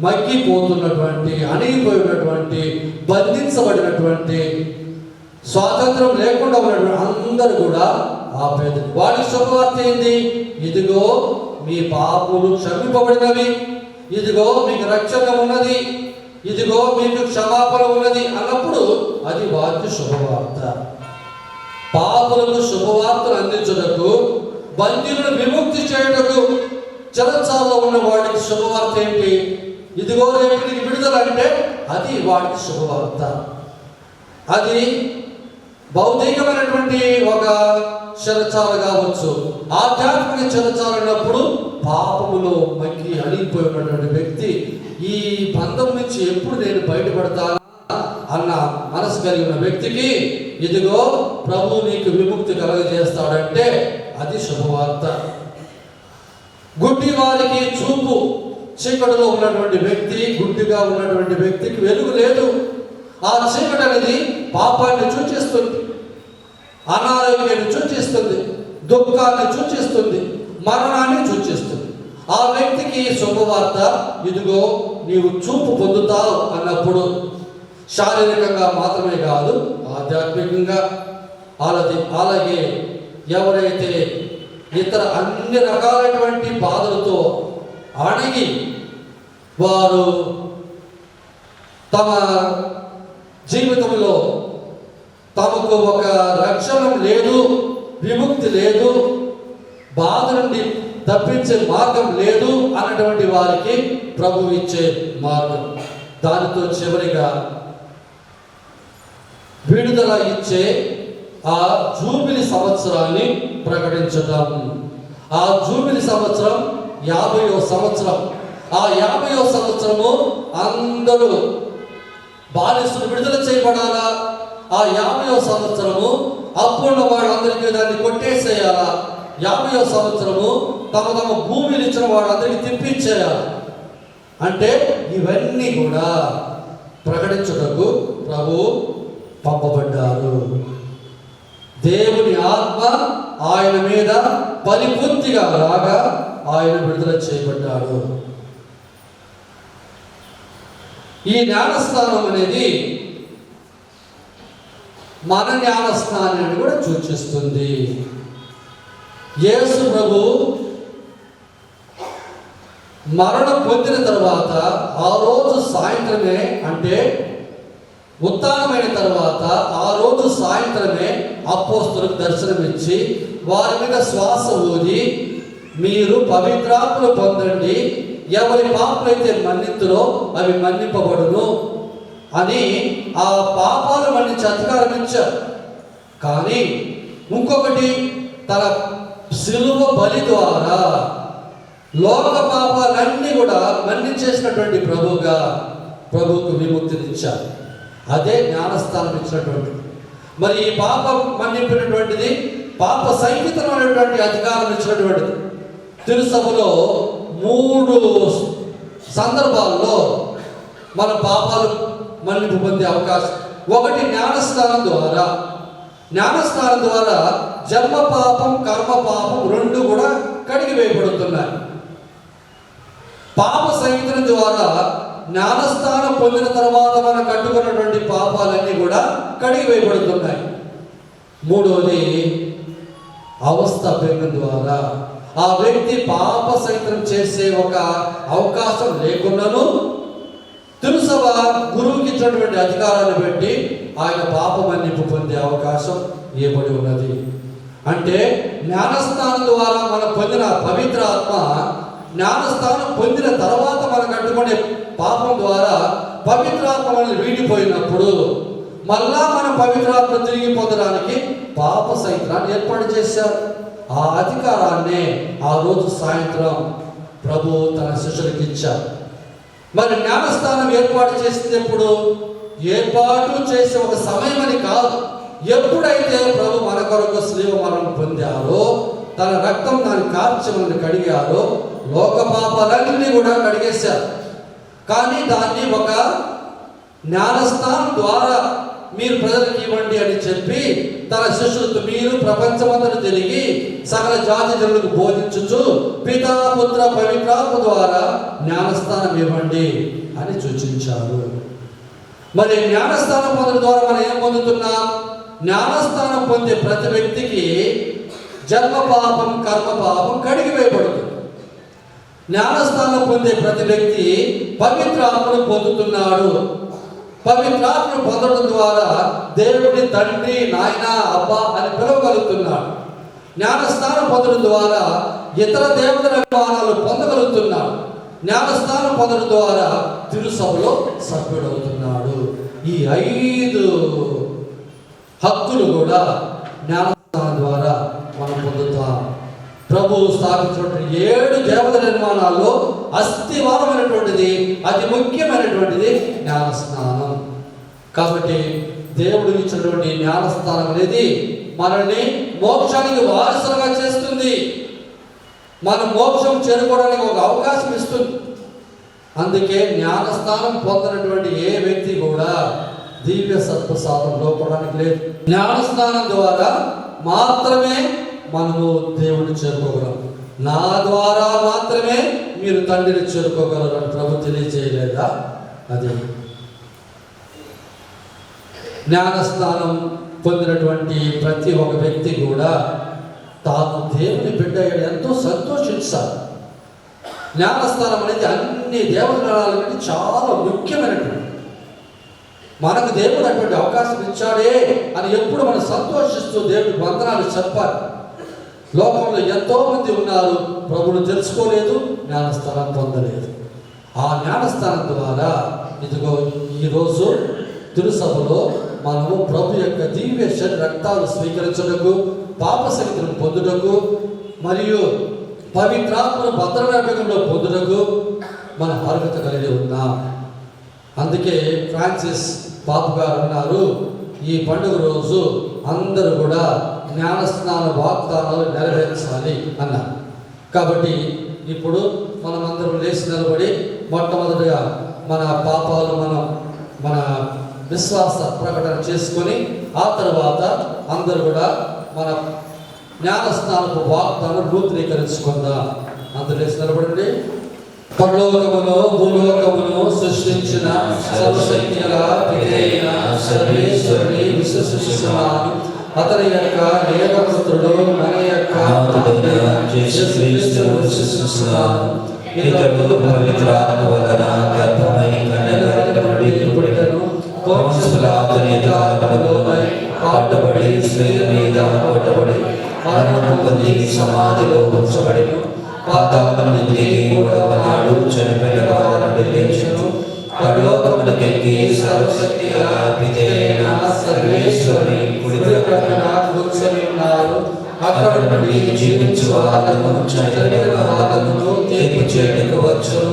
మగ్గిపోతున్నటువంటి, అణిగిపోయినటువంటి, బంధించబడినటువంటి, స్వాతంత్రం లేకుండా ఉన్నటువంటి అందరూ కూడా ఆ పేదలు. వాడికి శుభవార్త ఏంది? ఇదిగో మీ పాపులు క్షమింపబడినవి, ఇదిగో మీకు రక్షణ ఉన్నది, ఇదిగో మీకు క్షమాపణ ఉన్నది అన్నప్పుడు అది వారికి శుభవార్త. పాపులకు శుభవార్తను అందించుటకు, బందీలను విముక్తి చేయుటకు చెరసాలలో ఉన్న వాడికి శుభవార్త ఏంటి? ఇదిగో రేపు నీకు విడుదల అంటే అది వాడికి శుభవార్త. అది భౌతికమైనటువంటి ఒక చెరచాల కావచ్చు, ఆధ్యాత్మిక చెరచాల అన్నప్పుడు పాపములో మగ్గి అణిగిపోయినటువంటి వ్యక్తి ఈ బంధం నుంచి ఎప్పుడు నేను బయటపడతానా అన్న మనసు కలిగిన వ్యక్తికి ఇదిగో ప్రభు నీకు విముక్తి కలగజేస్తాడంటే అది శుభవార్త. గుడ్డి వారికి చూపు, చీకటిలో ఉన్నటువంటి వ్యక్తి, గుడ్డిగా ఉన్నటువంటి వ్యక్తికి వెలుగు లేదు. ఆ చీకటి అనేది పాపాన్ని సూచిస్తుంది, అనారోగ్యాన్ని సూచిస్తుంది, దుఃఖాన్ని సూచిస్తుంది, మరణాన్ని సూచిస్తుంది. ఆ వ్యక్తికి శుభవార్త ఇదిగో నీవు చూపు పొందుతావు అన్నప్పుడు శారీరకంగా మాత్రమే కాదు ఆధ్యాత్మికంగా. అలాగే ఎవరైతే ఇతర అన్ని రకాలైనటువంటి బాధలతో అణగి వారు తమ జీవితంలో తమకు ఒక రక్షణ లేదు, విముక్తి లేదు, బాధ నుండి తప్పించే మార్గం లేదు అన్నటువంటి వారికి ప్రభు ఇచ్చే మార్గం. దానితో చివరిగా విడుదల ఇచ్చే ఆ జూబిలి సంవత్సరాన్ని ప్రకటించటం. ఆ జూబిలి సంవత్సరం 50వ సంవత్సరం. ఆ 50వ సంవత్సరము అందరూ బానిసలు విడుదల చేయబడాలా. ఆ 50వ సంవత్సరము అప్పుడున్న వాళ్ళందరికీ దాన్ని కొట్టేసేయాలా. 50వ సంవత్సరము తమ తమ భూమిని ఇచ్చిన వాళ్ళందరికీ తిప్పించేయాలి. అంటే ఇవన్నీ కూడా ప్రకటించుటకు ప్రభు పంపబడ్డారు. దేవుని ఆత్మ ఆయన మీద పరిపూర్తిగా రాగా ఆయన విడుదల చేయబడ్డాడు. ఈ జ్ఞానస్నానం అనేది మన జ్ఞానస్నానాన్ని కూడా సూచిస్తుంది. యేసు ప్రభు మరణం పొందిన తర్వాత ఆ రోజు సాయంత్రమే, అంటే ఉత్థానమైన తర్వాత ఆ రోజు సాయంత్రమే అపోస్తలులకు దర్శనమిచ్చి వారి మీద శ్వాస ఊది, మీరు పవిత్రాత్మను పొందండి, ఎవరి పాపలైతే మన్నితులో అవి మన్నింపబడును అని ఆ పాపాలు మన్నించే అధికారం ఇచ్చారు. కానీ ఇంకొకటి, తన శిలువ బలి ద్వారా లోక పాపాలన్నీ కూడా మన్నించేసినటువంటి ప్రభువుకు విముక్తినిచ్చారు. అదే జ్ఞానస్థానం ఇచ్చినటువంటిది. మరి ఈ పాపం మన్నింపినటువంటిది, పాప సంహితమైనటువంటి అధికారం ఇచ్చినటువంటిది. తిరుసభలో 3 సందర్భాల్లో మన పాపాలు మన్నింపు పొందే అవకాశం. ఒకటి జ్ఞానస్నానం ద్వారా. జ్ఞానస్నానం ద్వారా జన్మ పాపం, కర్మ పాపం 2 కూడా కడిగి వేయబడుతున్నాయి. పాప సంహితం ద్వారా జ్ఞానస్నానం పొందిన తర్వాత మనం కట్టుకున్నటువంటి పాపాలన్నీ కూడా కడిగి వేయబడుతున్నాయి. మూడోది అవస్థ భంగం ద్వారా ఆ వ్యక్తి పాప సంహితం చేసే ఒక అవకాశం లేకున్నాను తిరుసభ గురువుకి ఇచ్చినటువంటి అధికారాన్ని బట్టి ఆయన పాప మన్నింపు పొందే అవకాశం ఇవ్వబడి ఉన్నది. అంటే జ్ఞానస్నానం ద్వారా మనం పొందిన పవిత్ర ఆత్మ, జ్ఞానస్నానం పొందిన తర్వాత మనం కట్టుకునే పాపం ద్వారా పవిత్రాత్మ మనల్ని వీడిపోయినప్పుడు మళ్ళా మనం పవిత్రాత్మ తిరిగి పొందడానికి పాప సంహితాన్ని ఏర్పాటు చేశారు. ఆ అధికారాన్ని ఆ రోజు సాయంత్రం ప్రభు తన శిష్యులకు ఇచ్చారు. మరి జ్ఞానస్నానం ఏర్పాటు చేసింది ఎప్పుడు? ఏర్పాటు చేసే ఒక సమయం అని కాదు. ఎప్పుడైతే ప్రభు మన కొరకు శిలువ మరణం పొందారో, తన రక్తం దాన్ని కార్చి మనల్ని కడిగారో, లోక పాపాలన్నీ కూడా కడిగేశారు. కానీ దాన్ని ఒక జ్ఞానస్నానం ద్వారా మీరు ప్రజలకు ఇవ్వండి అని చెప్పి తన శిష్యులతో, మీరు ప్రపంచమంతటా తిరిగి సకల జాతి జనులకు బోధించుచు పితా పుత్ర పవిత్రాత్మ ద్వారా జ్ఞానస్నానం ఇవ్వండి అని సూచించారు. మరి జ్ఞానస్నానం పొందడం ద్వారా మనం ఏం పొందుతున్నాం? జ్ఞానస్నానం పొందే ప్రతి వ్యక్తికి జన్మ పాపం, కర్మ పాపం కడిగి వేయబడుతుంది. జ్ఞానస్నానం పొందే ప్రతి వ్యక్తి పవిత్రాత్మను పొందుతున్నాడు. పవిత్రాత్మను పొందడం ద్వారా దేవుడిని తండ్రి, నాయన, అబ్బా అని పిలవగలుగుతున్నాడు. జ్ఞానస్నానం పొందడం ద్వారా ఇతర దేవతల అభిమానాలు పొందగలుగుతున్నాడు. జ్ఞానస్నానం పొందడం ద్వారా తిరుసభలో సభ్యుడవుతున్నాడు. ఈ 5 హక్కులు కూడా జ్ఞానస్నానం ద్వారా మనం పొందుతాం. ప్రభువు స్థాపించినటువంటి 7 దేవత నిర్మాణాల్లో అస్థివారమైనటువంటిది, అతి ముఖ్యమైనటువంటిది జ్ఞానస్నానం. కాబట్టి దేవుడు ఇచ్చినటువంటి జ్ఞానస్నానం అనేది మనల్ని మోక్షానికి వారసులుగా చేస్తుంది. మన మోక్షం చేరుకోవడానికి ఒక అవకాశం ఇస్తుంది. అందుకే జ్ఞానస్నానం పొందినటువంటి ఏ వ్యక్తి కూడా దివ్య సత్ప్రసాదం లోపడానికి లేదు. జ్ఞానస్నానం ద్వారా మాత్రమే మనము దేవుడిని చేరుకోగలం. నా ద్వారా మాత్రమే మీరు తండ్రిని చేరుకోగలరు అని ప్రభు తెలియజేయలేదా? అది జ్ఞానస్నానం పొందినటువంటి ప్రతి ఒక్క వ్యక్తి కూడా తాను దేవుని బిడ్డ ఎంతో సంతోషించాలి. జ్ఞానస్నానం అనేది అన్ని దేవతలకి చాలా ముఖ్యమైనటువంటి, మనకు దేవుడు అటువంటి అవకాశం ఇచ్చాడే అని ఎప్పుడు మనం సంతోషిస్తూ దేవుడి వందనాలు చెప్పాలి. లోకంలో ఎంతో మంది ఉన్నారు, ప్రభువును తెలుసుకోలేదు, జ్ఞానస్థానం పొందలేదు. ఆ జ్ఞానస్థానం ద్వారా ఇదిగో ఈరోజు తిరుసభలో మనము ప్రభు యొక్క దివ్య రక్తాలు స్వీకరించుటకు, పాప శక్తిని పొందుటకు మరియు పవిత్రాత్మను భద్రవ్యాపకంలో పొందుటకు మన అర్హత కలిగి ఉన్నాం. అందుకే ఫ్రాన్సిస్ పాప గారు అన్నారు, ఈ పండుగ రోజు అందరూ కూడా జ్ఞానస్నాన వాగ్దానాలు నెరవేర్చాలి అన్నారు. కాబట్టి ఇప్పుడు మనమందరం లేచి నిలబడి మొట్టమొదటిగా మన పాపాలు మన విశ్వాస ప్రకటన చేసుకొని ఆ తర్వాత అందరూ కూడా మన జ్ఞానస్నానపు వాగ్దానం నూతనీకరించుకుందాం. అందరూ లేచి నిలబడండి. పరలోకమును భూలోకమును సృష్టించిన సర్వశక్తి గల పితైన సర్వేశ్వరుని విశ్వసిస్తున్నాను. అతని యొక్క ఏకపుత్రుడు మన యొక్క యేసుక్రీస్తును విశ్వసిస్తున్నాను. ఇతడు పవిత్రాత్మ వలన గర్భమై కన్యకనుడి పుట్టెను. పొంతియు పిలాతుని అధికారములోనై పాటుబడి శిలువ మీద కొట్టబడి మరణము పొంది సమాధిలో ఉంచబడెను. పాతాళం నుండి మూడవ నాడు చనిపోయిన వారి నుండి లేచెను. పరలోకమునకెక్కి సర్వశక్తి గల పితైన సర్వేశ్వరుని కుడి ప్రక్కన కూర్చొని ఉన్నారు. అక్కడ నుండి జీవించు వాళ్లను చనిపోయిన వాళ్లను తీర్పు చేయడానికి వచ్చును.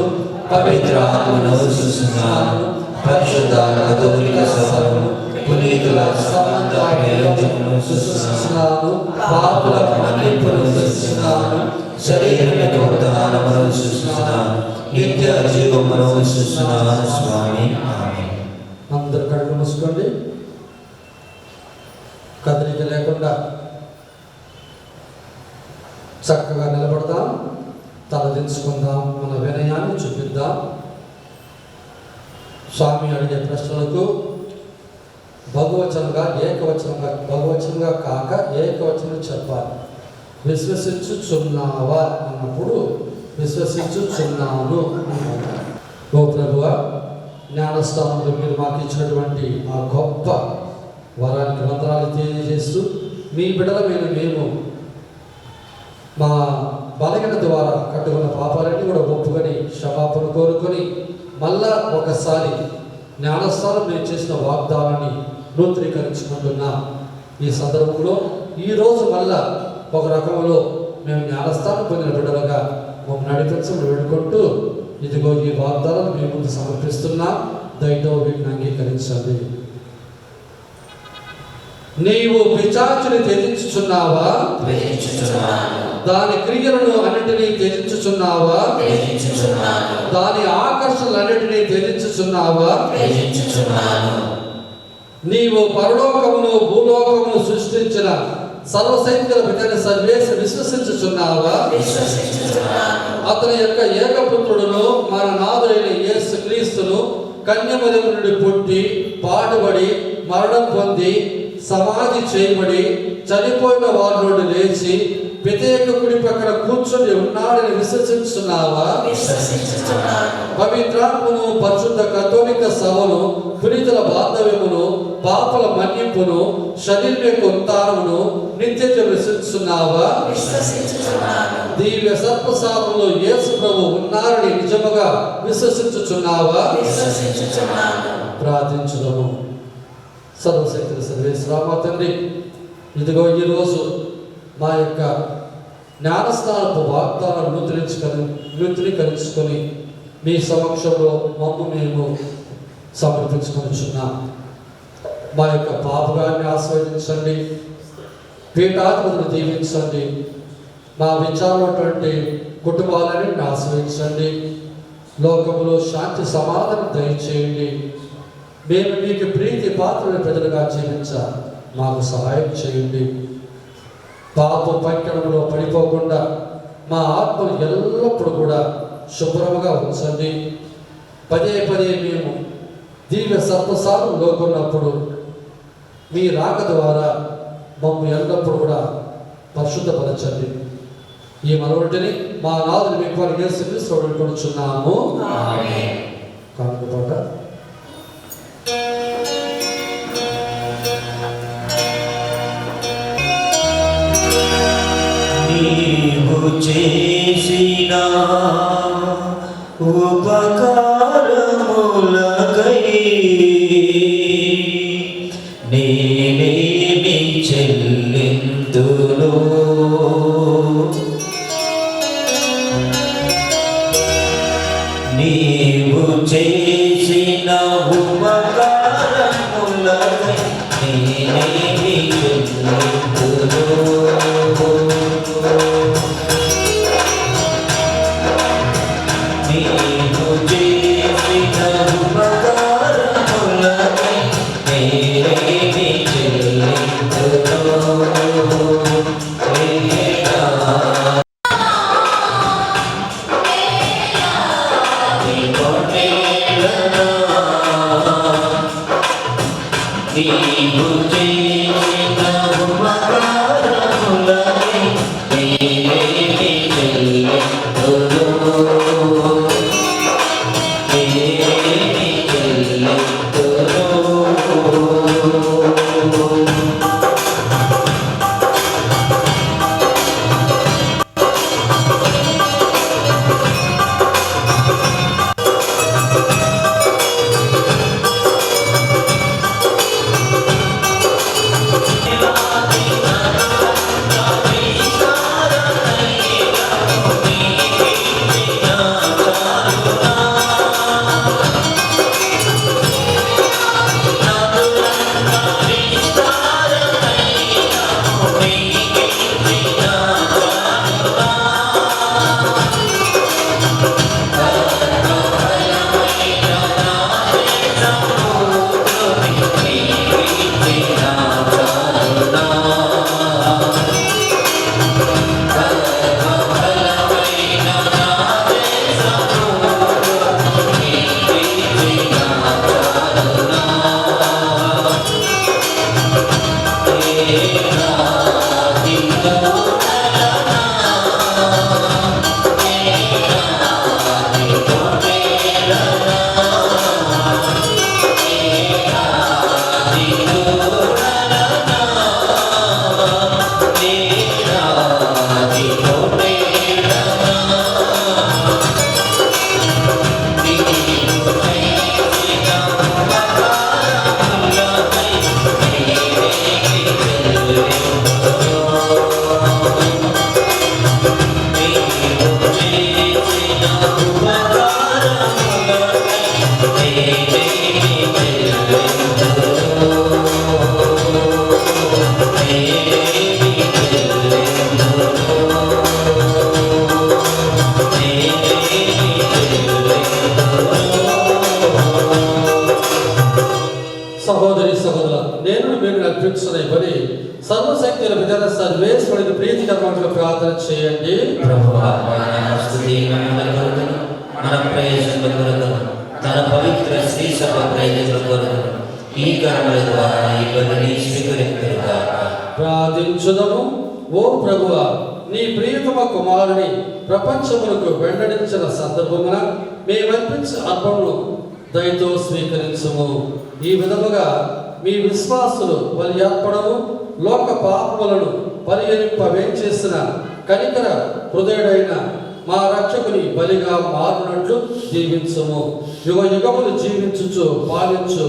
పవిత్రాత్మను విశ్వసిస్తున్నాను. పరిశుద్ధ కథోలిక సభను పునీతుల సంబంధ ప్రయోజనమును విశ్వసిస్తున్నాను. పాపుల మన్నింపును విశ్వసిస్తున్నాను. శరీరం యొక్క ఉద్ధానమును విశ్వసిస్తున్నాను. నిత్య జీవమును విశ్వసిస్తున్నాను. స్వామి ఆమేన్. అందరు కళ్ళు మూసుకోండి. కదలిక లేకుండా చక్కగా నిలబడదాం. తల దించుకుందాం. మన వినయాన్ని చూపిద్దాం. స్వామి అడిగే ప్రశ్నలకు బహువచనంగా కాక ఏకవచనం చెప్పాలి. విశ్వసించుచున్నావా అన్నప్పుడు విశ్వసించుచున్నాను అన్నమాట. ఓ ప్రభువా, జ్ఞానస్థానంలో మీరు మాకు ఇచ్చినటువంటి ఆ గొప్ప వరానికి వందనాలు తెలియజేస్తూ, మీ బిడ్డలమైన మేము మా బలహీనత ద్వారా కట్టుకున్న పాపాలన్నీ కూడా ఒప్పుకొని క్షమాపణ కోరుకొని మళ్ళా ఒకసారి జ్ఞానస్థానం మేము చేసిన వాగ్దానాన్ని నూతనీకరించుకుంటున్నాం. ఈ సందర్భంలో ఈరోజు మళ్ళా ఒక రకంలో మేము జ్ఞానస్థానం పొందిన బిడ్డలుగా మమ్మల్ని నడిపించమని వేడుకుంటూ, ఇదిగో ఈ వాగ్దానాలు మీ ముందు సమర్పిస్తున్నాం. దయతో వీటిని అంగీకరించండి. నీవు పిశాచుని త్యజించుచున్నావా? దాని క్రియలను అన్నిటినీ త్యజించుచున్నావా? దాని ఆకర్షణలన్నిటినీ త్యజించుచున్నావా? నీవు పరలోకమును భూలోకమును సృష్టించిన సర్వశక్తుల పితైన సర్వేశ్వరుని విశ్వసించుచున్నావా? అతని యొక్క ఏకపుత్రుడును మన నాథుడైన యేసుక్రీస్తును కన్యమరియము నుండి పుట్టి పాటుబడి మరణం పొంది సమాధి చేయబడి చనిపోయిన వారి నుండి లేచి పితయ్య కుడి పక్కన కూర్చొని ఉన్నాడని విశ్వసించున్నావా? పవిత్రాత్మను, పరిశుద్ధ కథోలిక సభను, పునీతుల బాంధవ్యమును, పాపల మన్నింపును, శరీరం యొక్క ఉత్తానమును నిత్యం విశ్వసిస్తున్నావా? దివ్య సర్పసారంలో యేసు ప్రభు ఉన్నారని నిజముగా విశ్వసించుచున్నావా? ప్రార్థించుదాము. సర్వశక్తుల సర్వేశ్వర తండ్రి, ఇదిగో ఈరోజు మా యొక్క జ్ఞానస్థానపు వాగ్దానాలు నూతనీకరించుకొని మీ సమక్షంలో మమ్ము మేము సమర్పించుకొనిచున్నాం. మా యొక్క పాపగాన్ని ఆస్వాదించండి. పీఠాధిపతులు దీవించండి. మా విచారమైనటువంటి కుటుంబాలని ఆస్వాదించండి. లోకములో శాంతి సమాధానం దయచేయండి. మేము మీకు ప్రీతి పాత్రల ప్రజలుగా జీవించ మాకు సహాయం చేయండి. పాప పంకణంలో పడిపోకుండా మా ఆత్మను ఎల్లప్పుడూ కూడా శుభ్రముగా ఉంచండి. పదే పదే మేము దివ్య సర్పసారం లోకున్నప్పుడు మీ రాక ద్వారా మమ్ము ఎల్లప్పుడూ కూడా పరిశుద్ధపరచండి. ఈ మనవుడిని మా నాదుని మీకు యేసుక్రీస్తు వేడుకొనుచున్నాము. కానుక పాట. నీవు చేసిన ఉపకారములకై చేసిన ఉపకారములకై నేనేమి చెల్లింతును? నీవు చేసిన ఉపకారములకై నేనేమి చెల్లింతును? నీవు చేసిన ఉపకారములకై నేనేమి చెల్లింతును? నేనేమి చెల్లింతును? సహోదరి సహోదరుల, నేను మీరు అర్పించిన బలి సర్వశక్తుల విధాన సర్వేశ్వరుడికి ప్రీతికరమైన ప్రార్థన చేయండి. ప్రభువా, మన స్తుతి మహిమలకు మన ప్రయోజనం కొరకు తన పవిత్ర శ్రీ సభ ప్రయోజనం కొరకు ఈ కర్మల ద్వారా ఈ బలిని స్వీకరించుగాక. ప్రార్థించుదము. ఓ ప్రభువా, నీ ప్రియతమ కుమారుని ప్రపంచములకు వెంబడించిన సందర్భమున మేమర్పించే అర్పణను దయతో స్వీకరించుము. ఈ విధముగా మీ విశ్వాసులు బలి అర్పణము లోక పాపములను పరిహరింపవేంచేసిన కనికర హృదయుడైన మా రక్షకుని బలిగా మారినట్లు జీవించుము. యుగ యుగములు జీవించుచు పాలించు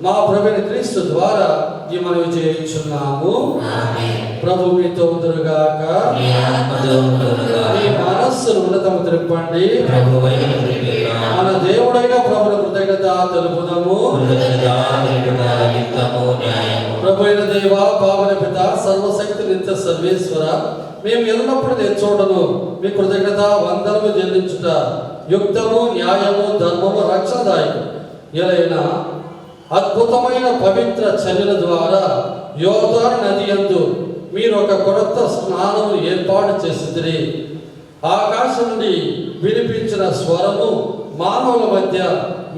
మా ప్రభువైన క్రీస్తు ద్వారా ఈ మనవి చేయుచున్నాము. ప్రభు మీతో ఉందురుగాక. మీ మనస్సును ఉన్నతము త్రిప్పండి. మన దేవుడైన ప్రభుల కృతజ్ఞత తెలుపుదాము. ప్రభు అయిన దేవ, పావన పిత, సర్వశక్తి నిత్య సర్వేశ్వర, మేము ఎల్లప్పుడూ తెచ్చోడను మీ కృతజ్ఞత వందనము చెల్లించుట యుక్తము, న్యాయము, ధర్మము, రక్షణదాయకం ఎలైన అద్భుతమైన పవిత్ర చర్యల ద్వారా యోర్దాను నది యందు మీరు ఒక కొత్త స్నానము ఏర్పాటు చేసింది. ఆకాశం నుండి వినిపించిన స్వరము మానవుల మధ్య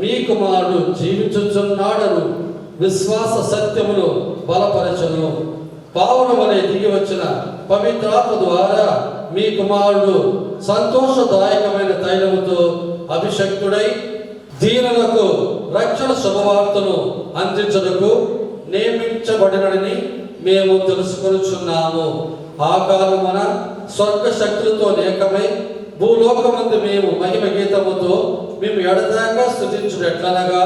మీ కుమారుడు జీవించుచున్నాడను విశ్వాస సత్యమును బలపరచును. పావురం వలె దిగి వచ్చిన పవిత్రాత్మ ద్వారా మీ కుమారుడు సంతోషదాయకమైన తైలముతో అభిషక్తుడై దీనులకు రక్షణ శుభవార్తను అందించుటకు నియమించబడినని మేము తెలుసుకొనుచున్నాము. ఆ కాలమున స్వర్గ శక్తులతో ఏకమై భూలోకమందు మేము మహిమ గీతముతో మేము ఎడదాకా స్తుతించుడు ఎట్లనగా,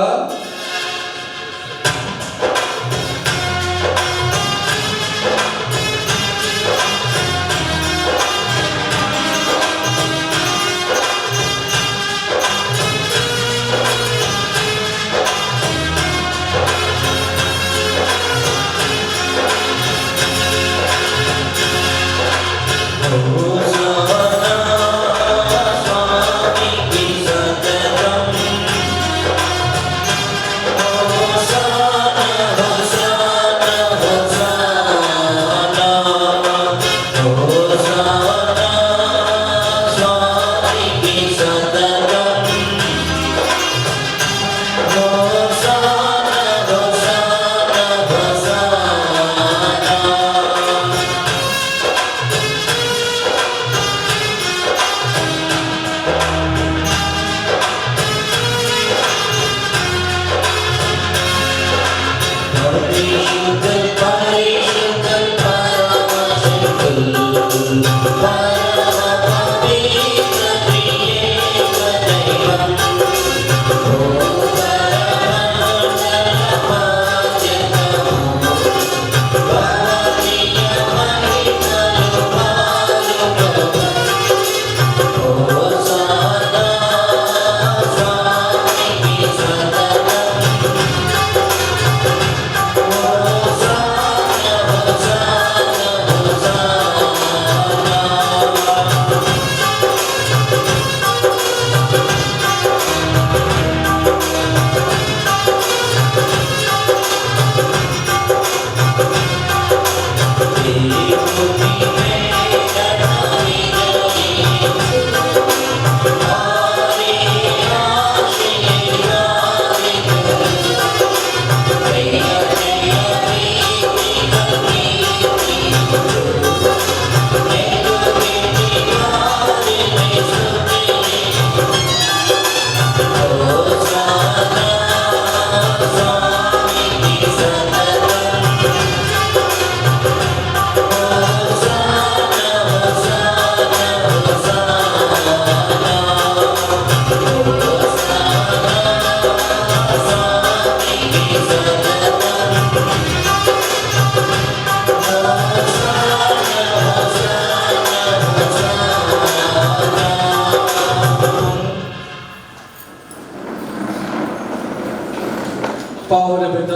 పావుల బిడ్డ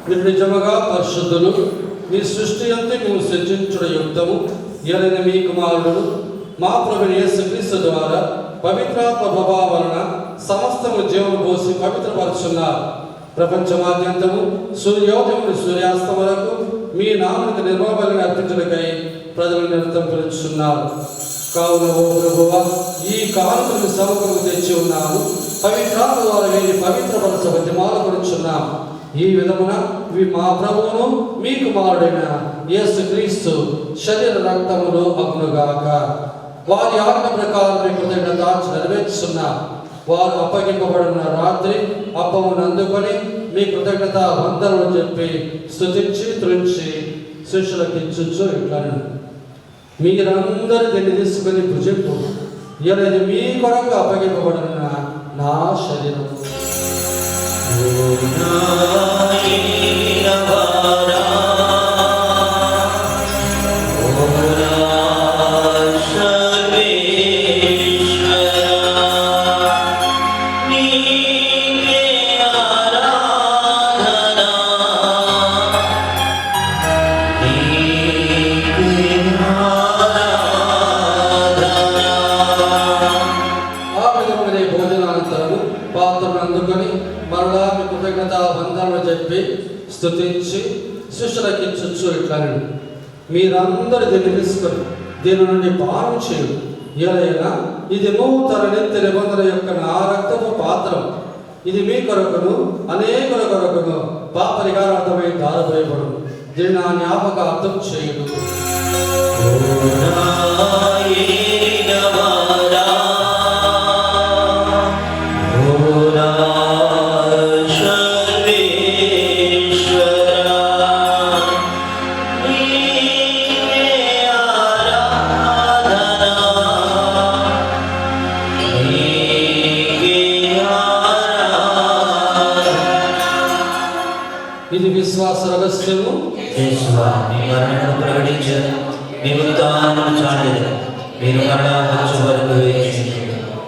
మీరు నిజముగా పరిశుద్ధులు, మీ సృష్టి అంతా మేము సృజించుట యుక్తము ఎలైన మీ కుమారుడు మా ప్రభువైన యేసుక్రీస్తు ద్వారా పవిత్రాత్మ ప్రభావం వలన సమస్తము జీవము పోసి పవిత్రపరుచున్నారు. ప్రపంచమాద్యంతము సూర్యోదయం నుండి సూర్యాస్తం వరకు మీ నామమునకు నిర్మలబలిని అర్పించుటకై ప్రజలను నిరంతరం పిలుచున్నారు. కావున ఓ ప్రభువా, ఈ కానుకలను సముఖము తెచ్చి ఉన్నాము. పవిత్రాత్మ ద్వారా వీరిని పవిత్రపరచ బతిమాలుకొనుచున్నాము. ఈ విధమున మా ప్రభువును మీ కుమారుడైన యేసుక్రీస్తు శరీర రక్తములు అగునుగాక. వారి ఆజ్ఞ ప్రకారం మీ కృతజ్ఞత నెరవేర్చున్నాం. వారు అప్పగింపబడిన రాత్రి అప్పమును అందుకొని మీ కృతజ్ఞత వందనలు చెప్పి స్తుతించి త్రుంచి శిష్యులకు ఇచ్చుచు ఇట్లా, మీరందరూ దీన్ని తీసుకుని భుజింపు, ఇది మీ కొరకు అప్పగింపబడిన నా శరీరం. స్తుతించి శిష్యులకు ఇచ్చుచు ఇట్లా, మీరందరూ దీన్ని తీసుకొని దీని నుండి పానం చేయు. ఏలైనా ఇది నూతన నిత్య నిబంధన యొక్క నా రక్తపు పాత్రం. ఇది మీ కొరకును అనేకుల కొరకును పాప పరిహారార్థమై దారపోయబడు. దీన్ని నా జ్ఞాపకార్థం చేయుడు. ఇది విశ్వాస రహస్యము.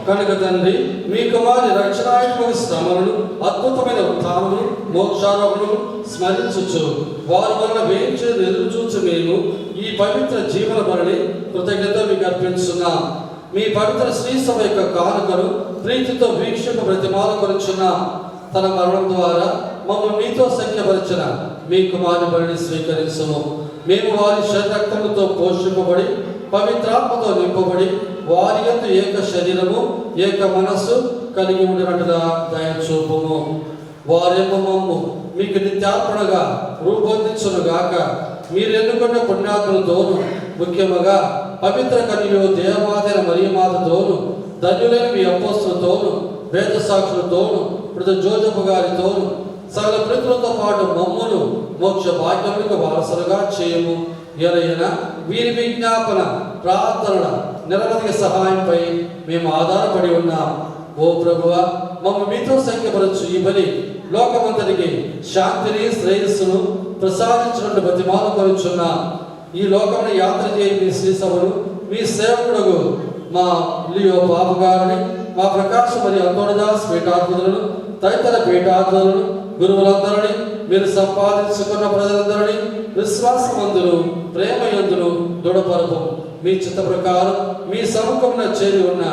కనుక తండ్రి, మీ కుమారి రక్షణాత్మక శ్రమలను, అద్భుతమైన ఉత్థానములు, మోక్షారోహణను స్మరించుచు వారి వలన వేయించేది ఎదురు చూచి మేము ఈ పవిత్ర జీవన బలిని కృతజ్ఞత మీకు అర్పించున్నాం. మీ పవిత్ర శ్రీసభ యొక్క కానుకను ప్రీతితో వీక్షకు బ్రతిమాలు కొనుచున్నాం. తన మరణం ద్వారా మమ్మల్ని మీతో సంఖ్యపరిచిన మీ కుమారుని బలిని స్వీకరించుము. మేము వారి శరీరక్తములతో పోషింపబడి పవిత్రాత్మతో నింపబడి వారి యందు ఏక శరీరము ఏక మనస్సు కలిగి ఉండినట్టుగా దయ చూపుము. వారేమో మమ్ము మీకు నిత్యార్పణగా రూపొందించునుగాక. మీరు ఎన్నుకున్న పుణ్యాత్మలతోను, ముఖ్యముగా పవిత్ర కన్యో దేవమాతైన మరియమాతతోను, ధన్యులైన మీ అపోస్తులతోను, వేద సాక్షులతోను, మృత జోజపు గారితోను, సకల పితరులతో పాటు మమ్మును మోక్ష భాగ్యములకు వారసులుగా చేయము. ఎలైనా వీరి విజ్ఞాపన ప్రార్థనల నిరవధిక సహాయంపై మేము ఆధారపడి ఉన్నాం. ఓ ప్రభువా, మమ్మ మీతో సంఖ్యపరచు ఈ బలి లోకమంతటికి శాంతిని శ్రేయస్సును ప్రసాదించినట్టు బతిమాలు కొనుచున్నాం. ఈ లోకమును యాత్ర చేయి మీ శ్రీసభను మీ సేవకుడు మా లియో బాబు గారిని, మా ప్రకాశం మరియు అంతోనిదాస్ పీఠాధిపతులను, తదితర పీఠాధిపతులను, గురువులందరినీ, మీరు సంపాదించుకున్న ప్రజలందరినీ విశ్వాసమందును ప్రేమయందును దృఢపరపు. మీ చిత్త ప్రకారం మీ సముఖమున చేరి ఉన్న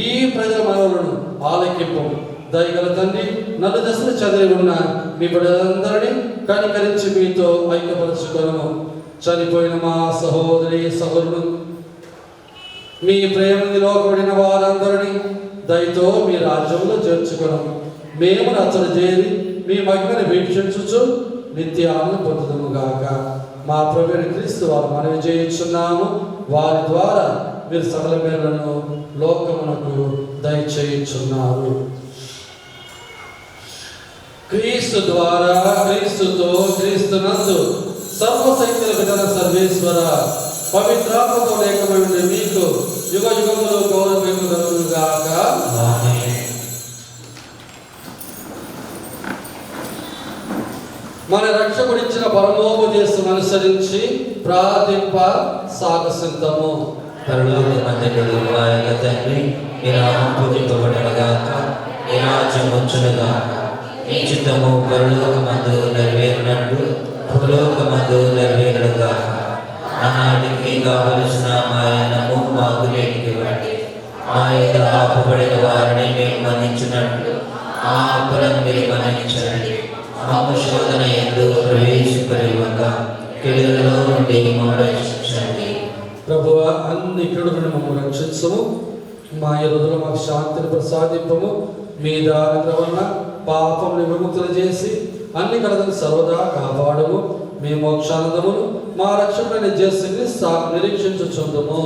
ఈ ప్రజల మనవులను ఆలకింపు. దయగల తండ్రి, నలు దశలు చదివి ఉన్న మీ బిడ్డలందరినీ కనికరించి మీతో ఐక్యపరచుకొనము. చనిపోయిన మా సహోదరి సహోదరులు, మీ ప్రేమని లోకబడిన వారందరినీ దయతో మీ రాజ్యంలో చేర్చుకొనము. మేము అతడు చేరి మీ మహిమని వీక్షించుచు నిత్యాన్ని పొందుదము గాక. మా ప్రభువైన క్రీస్తు వారు మనవి చేయించున్నాము. వారి ద్వారా మీరు సకల మేలులను లోకమునకు దయచేయుచున్నారు. క్రీస్తు ద్వారా, క్రీస్తుతో, క్రీస్తునందు సర్వశక్తుల విధాన సర్వేశ్వర పవిత్రాత్మతో లేఖమైన మీకు యుగ యుగములో గౌరవం కలుగుగాక. మన రక్షకుడిచ్చిన పరమోపదేశం అనుసరించి ప్రార్థింప సాగసిద్ధము. పరలోకమందున్న మా యొక్క తండ్రి, మీ నామం పూజింపబడునుగాక, మీ రాజ్యం వచ్చునుగాక, నీ చిత్తము పరలోకమందు నెరవేరినట్లు భూలోకమందు నెరవేరుగాక. నాటికి కావలసిన మా అన్నము మాకు నేటికి ఇవ్వండి. మా యొక్క ఆపబడిన వారిని మేము మన్నించినట్లు ఆ అప్పులను మీరు మన్నించండి. మాకు శోధన యందు ప్రవేశింపనివ్వక కీడులో నుండి మమ్మల్ని రక్షించండి. ప్రభువా, అన్ని కీడులను మమ్మల్ని రక్షించము. మా ఎరుదులు మాకు శాంతిని ప్రసాదింపము. మీ దారిద్ర వలన పాపముని విముక్తులు చేసి అన్ని కడతలు సర్వదా కాపాడము. మీ మోక్షానందమును మా రక్షకుడైన యేసుని నిరీక్షించుచుందుము.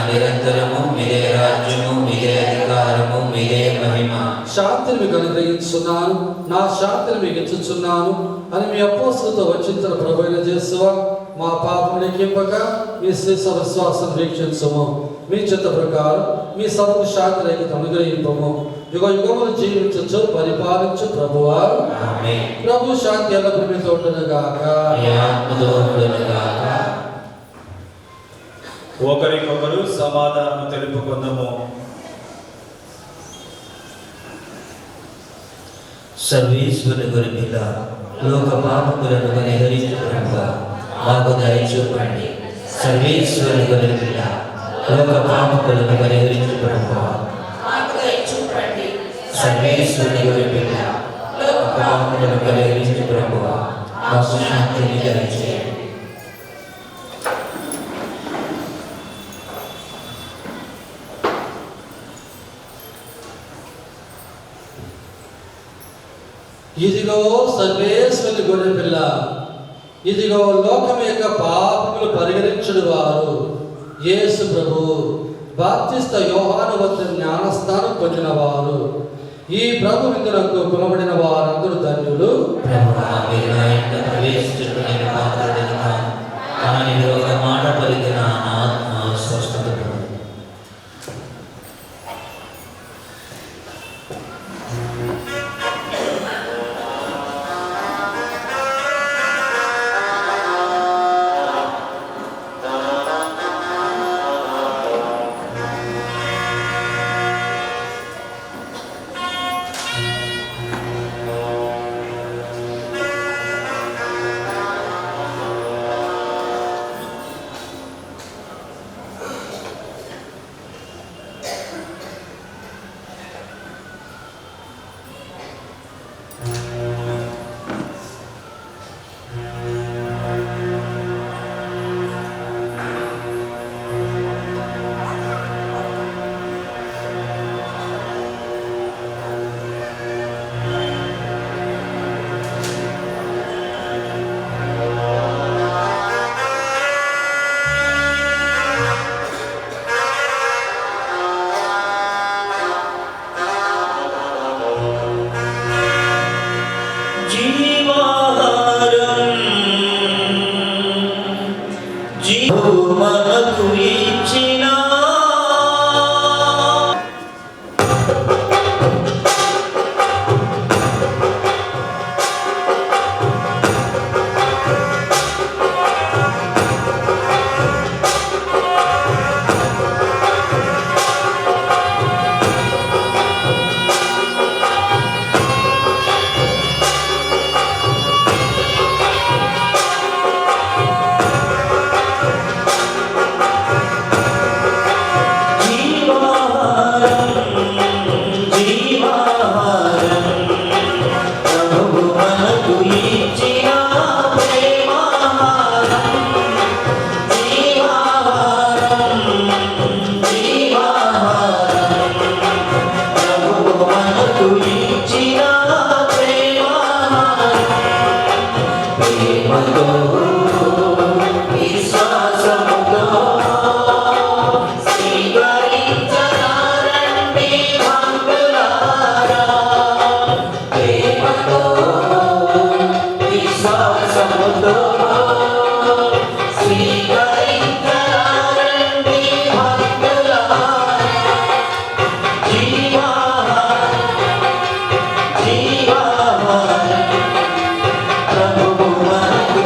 నిరంతరము మీదే రాజ్యము, మీదే అధికారము, మీదే మహిమ. శాంతిని మీకు అనుగ్రహించున్నాను, నా శాంతిని మీకు ఇచ్చుచున్నాను అని మీ అపోస్తులతో వచ్చిన ప్రభువైన యేసువా, మా పాపం లెక్కింపక మీ శ్రీస విశ్వాసం వీక్షించము. మీ చిత్త ప్రకారం మీ సర్వ శాంతి రేఖ అనుగ్రహింపము. యుగ యుగములు జీవించు పరిపాలించు ప్రభువా. ప్రభు శాంతి ఎల్లప్పుడూ మీతో ఉండునుగాక. ఒకరికొకరు సమాధానం తెలుపుకుందాము. సర్వేశ్వరుని గొర్రెపిల్ల, లోక పాపములను పరిహరించు ప్రభువా, మాకు దయ చూపండి. సర్వేశ్వరుని గొర్రెపిల్ల, లోక పాపములను పరిహరించు ప్రభువా, సర్వేశ్వరుని గొర్రెపిల్ల, లోక పాపములను పరిహరించు ప్రభువా, మాకు శాంతిని దయచేయండి. ఇదిగో సర్వేశ్వరుని గొర్రె పిల్ల, ఇదిగో లోకం యొక్క పాపములు పరిహరించుడు వారు యేసు ప్రభు. బాప్తిస్త యోహాను వద్ద జ్ఞానస్నానం పొందిన వారు. ఈ ప్రభు విందులకు పిలువబడిన వారందరూ ధన్యులు. ప్రభువా, మీరు నా ఇంట ప్రవేశించుటకు నేను పాత్రుడను కాను, కానీ మీరు ఒక మాట పలికిన నా ఆత్మ స్వస్థత పొందును. మనకు ఇచ్చిన ప్రభువు మనకు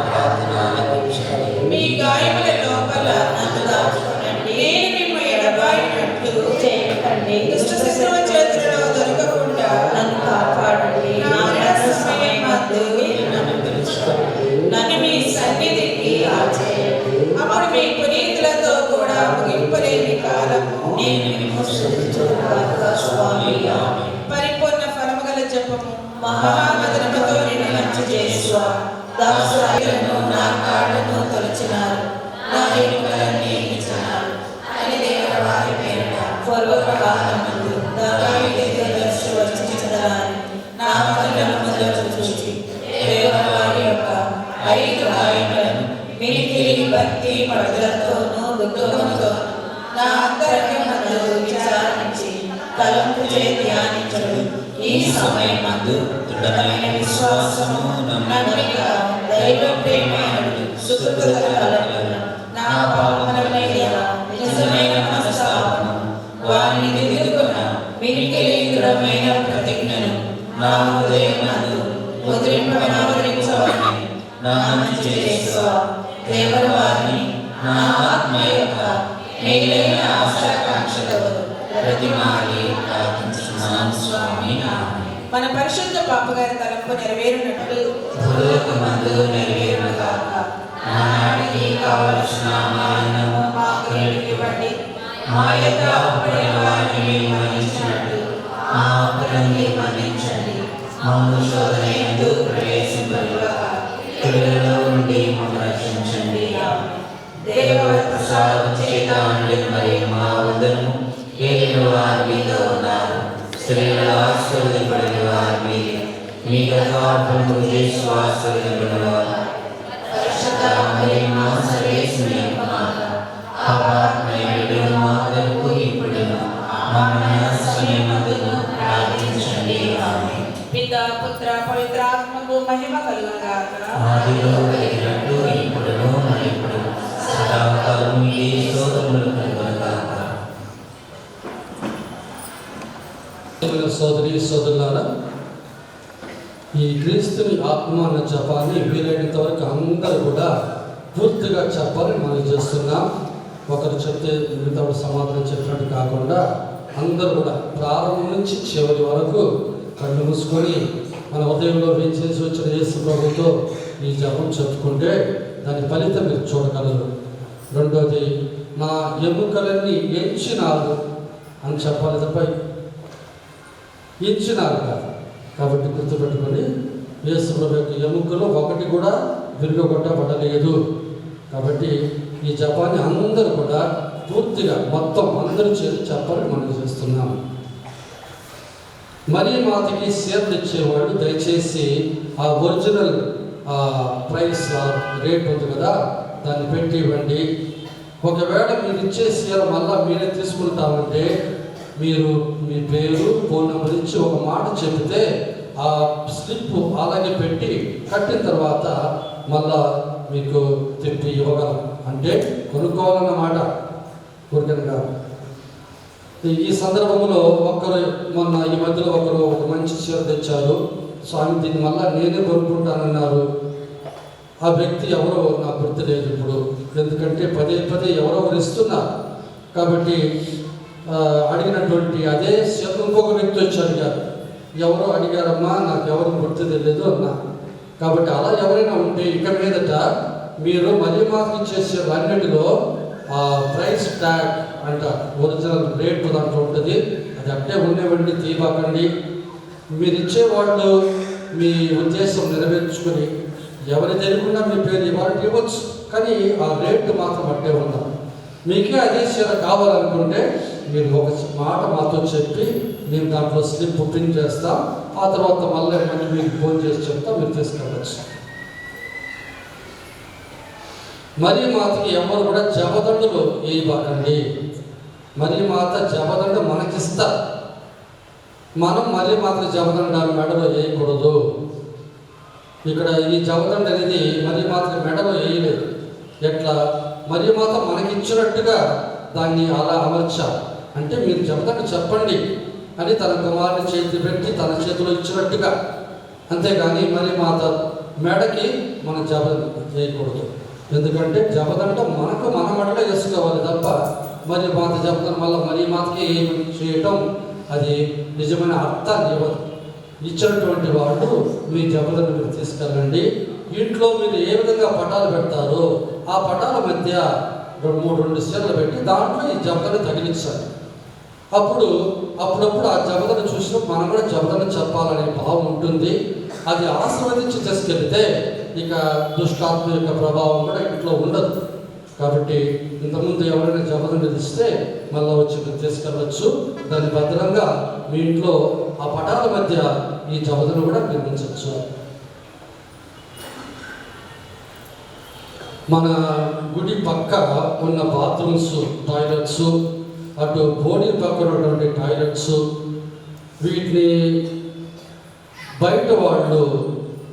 ప్రార్థన ఆలకించండి. మీ గాయముల లోపల నన్ను దాచుకోనండి. నేను మిమ్మ ఎడబాయినట్లు చేయకండి. దుష్ట శత్రువు చేతులలో దొరకకుండా నన్ను కాపాడండి. నా మరణ సమయమందు నన్ను పిలుచుకోండి. నన్ను మీ సన్నిధికి ఆచేయండి. అప్పుడు మీ పునీతులతో కూడా ముగింపలేని కాలము నేను మిమ్ము స్తుతించుగాక. స్వామి ఆమేన్. పరిపూర్ణ ఫలము గల జపము మహామదనముతో నిన్ను మంచి చేసువ దాసురాలను నా కాళ్ళను తొలచినారు, నా ఎముకలన్నీ ఇచ్చినారు అని దేవుని వారి పేరిట పూర్వకాలమందు దావీదు దర్శి వచ్చించదరాని నా మొదలను మొదలు చూచి దేవుని వారి యొక్క 5 గాయములను మిక్కిలి భక్తి పడుదలతోనూ దుఃఖముతోనూ నా అంతరంగమందు విచారించి తలంపు చే ధ్యానించడు. ఈ సమయమందు దృఢమైన విశ్వాసము, నమ్మిక, దైవ ప్రేమ సుకృతకలను నా పాపముల మీద నిజమైన మనస్తాపము వారిని దిద్దుకున్న మిక్కిలి దృఢమైన ప్రతిజ్ఞను నా హృదయమందు ముద్రింపనవరించవని నా మంచి చేసువ దేవుని వారిని నా ఆత్మ యొక్క మేలైన ఆశాకాంక్షతో ప్రతిమాలి ప్రార్థించున్నాను. స్వామి ఆమేన్. మన పరిశుద్ధ పాపగారి తలంపు నెరవేరునట్లు భూలోకమందు నెరవేరుగాక. నానాటికి కావలసిన మాయనము మాకు నేడివ్వండి. మా యొక్క అప్పుడైన వారిని మేము మన్నించినట్టు మా అప్పులన్నీ మన్నించండి. మమ్ము శోధనయందు ప్రవేశింపనివ్వక కీడులో నుండి మమ్ము రక్షించండి. దేవర ప్రసాదం చేత నిండిన మరియమ్మ మా వద్దను ఏలిన వారు మీతో ఉన్నారు. స్త్రీలలో ఆశీర్వదింపబడిన వారు మీరే. మీ గర్భఫలము యేసు ఆశీర్వదింపబడిన వారు. పరిశుద్ధ మరియమ్మ సర్వేశ్వరి యొక్క మాత, పాపాత్మయుడు మా కొరకు ఇప్పుడును మా మరణ సమయమందును ప్రార్థించండి. ఆమేన్. పితా పుత్ర పవిత్రాత్మకు మహిమ కలుగుగాక. ఆదిలో కలిగినట్టు ఇప్పుడును మరిప్పుడు సదాకాలము ఈ స్తోత్రములు కలుగుగాక. సోదరి సోదరులారా, ఈ క్రీస్తుని ఆత్మ అన్న జపాన్ని వీలైనంత వరకు అందరూ కూడా పూర్తిగా చెప్పాలని మనం చేస్తున్నాం. ఒకరు చెప్తే మిగతా సమాధానం చెప్పినట్టు కాకుండా అందరూ కూడా ప్రారంభం నుంచి చివరి వరకు కళ్ళు మూసుకొని మన ఉదయంలో వేచేసి వచ్చిన యేసు ప్రభుతో ఈ జపం చెప్పుకుంటే దాని ఫలితం మీరు చూడగలరు. రెండోది, నా ఎముకలన్నీ ఎంచినారు అని చెప్పాలి తప్ప ఎంచినారు కాదు. కాబట్టి గుర్తుపెట్టుకొని యేసు ప్రభు యొక్క ఎముకలో ఒకటి కూడా విరుగొట్టబడలేదు. కాబట్టి ఈ జపాన్ని అందరూ కూడా పూర్తిగా మొత్తం అందరూ చేసి చెప్పాలని మనం చేస్తున్నాం. మరీ మాతకి షేర్లు ఇచ్చేవాళ్ళు దయచేసి ఆ ఒరిజినల్ ప్రైస్ రేట్ ఉంది కదా, దాన్ని పెట్టి ఇవ్వండి. ఒకవేళ మీరు ఇచ్చే షేర్ మళ్ళీ మీరే తీసుకుంటామంటే మీరు మీ పేరు, ఫోన్ నెంబర్ ఇచ్చి ఒక మాట చెబితే ఆ స్లిప్ అలాగే పెట్టి కట్టిన తర్వాత మళ్ళా మీకు తిప్పి ఇవ్వగలం. అంటే కొనుక్కోవాలన్నమాట, ఊరికనగా. ఈ సందర్భంలో మొన్న ఈ మధ్యలో ఒక మంచి చీర తెచ్చారు. స్వామి దీని మళ్ళా నేనే కొనుక్కుంటానన్నారు. ఆ వ్యక్తి ఎవరో నాకు గుర్తులేదు ఇప్పుడు, ఎందుకంటే పదే పదే ఎవరెవరు ఇస్తున్నారు. కాబట్టి అడిగినటువంటి అదే ఇంకొక వ్యక్తి వచ్చి అడిగారు. ఎవరో అడిగారమ్మా, నాకు ఎవరు గుర్తు తెలియదు అన్నా. కాబట్టి అలా ఎవరైనా ఉంటే ఇక మీదట మీరు మళ్ళీ మాకు ఇచ్చేసే అన్నిటిలో ప్రైస్ ట్యాగ్ అంట ఒరిజినల్ రేట్ దాంట్లో ఉంటుంది. అది అంటే ఉండేవండి, తీయబాకండి. మీరు ఇచ్చేవాళ్ళు మీ ఉద్దేశం నెరవేర్చుకొని ఎవరి తెలియకుండా మీ పేరు ఇవ్వాలంటే ఇవ్వచ్చు, కానీ ఆ రేటు మాత్రం అట్టే ఉండాలి. మీకే అదే చీర కావాలనుకుంటే మీరు ఒక మాట మాతో చెప్పి మేము దాంట్లో స్లిప్ ప్రింట్ చేస్తాం. ఆ తర్వాత మళ్ళీ మీకు ఫోన్ చేసి చెప్తాం, మీరు తీసుకెళ్ళచ్చు. మరీ మాతకి ఎవరు కూడా జపదండలు వేయబాకండి. మరీ మాత జపదండ మనకిస్తా, మనం మరీ మాత్రం జపదండ మెడలో వేయకూడదు. ఇక్కడ ఈ జపదండ అనేది మరీ మాత్రం మెడలో వేయలేదు. ఎట్లా మరీ మాత్రం మనకిచ్చినట్టుగా దాన్ని అలా అమర్చాలి. అంటే మీరు జపదండ చెప్పండి అని తన కుమారుని చేతి పెట్టి తన చేతిలో ఇచ్చినట్టుగా. అంతేగాని మరీ మాత మెడకి మనం జబద చేయకూడదు. ఎందుకంటే జబదంట మనకు మన మెడలో వేసుకోవాలి తప్ప మరి మాత జబదం వల్ల మరి మాతకి చేయటం అది నిజమైన అర్థాన్ని ఇవ్వదు. ఇచ్చినటువంటి వాళ్ళు మీ జబదను మీరు తీసుకెళ్ళండి. ఇంట్లో మీరు ఏ విధంగా పటాలు పెడతారో ఆ పటాల మధ్య 2 చీరలు పెట్టి దాంట్లో ఈ జబదను తగిలించాలి. అప్పుడప్పుడు ఆ జబదను చూసినప్పుడు మనం కూడా జబదను చెప్పాలనే భావం ఉంటుంది. అది ఆశీర్వదించి తీసుకెళ్తే ఇక దుష్టాత్మ యొక్క ప్రభావం కూడా ఇంట్లో ఉండదు. కాబట్టి ఇంతకుముందు ఎవరైనా జబదను ఇస్తే మళ్ళీ వచ్చి మీరు తీసుకెళ్ళవచ్చు. దాన్ని భద్రంగా మీ ఇంట్లో ఆ పటాల మధ్య ఈ జబదను కూడా నిర్మించవచ్చు. మన గుడి పక్క ఉన్న బాత్రూమ్స్, టాయిలెట్స్, అటు బోడి పక్కన ఉన్నటువంటి టాయిలెట్స్, వీటిని బయట వాళ్ళు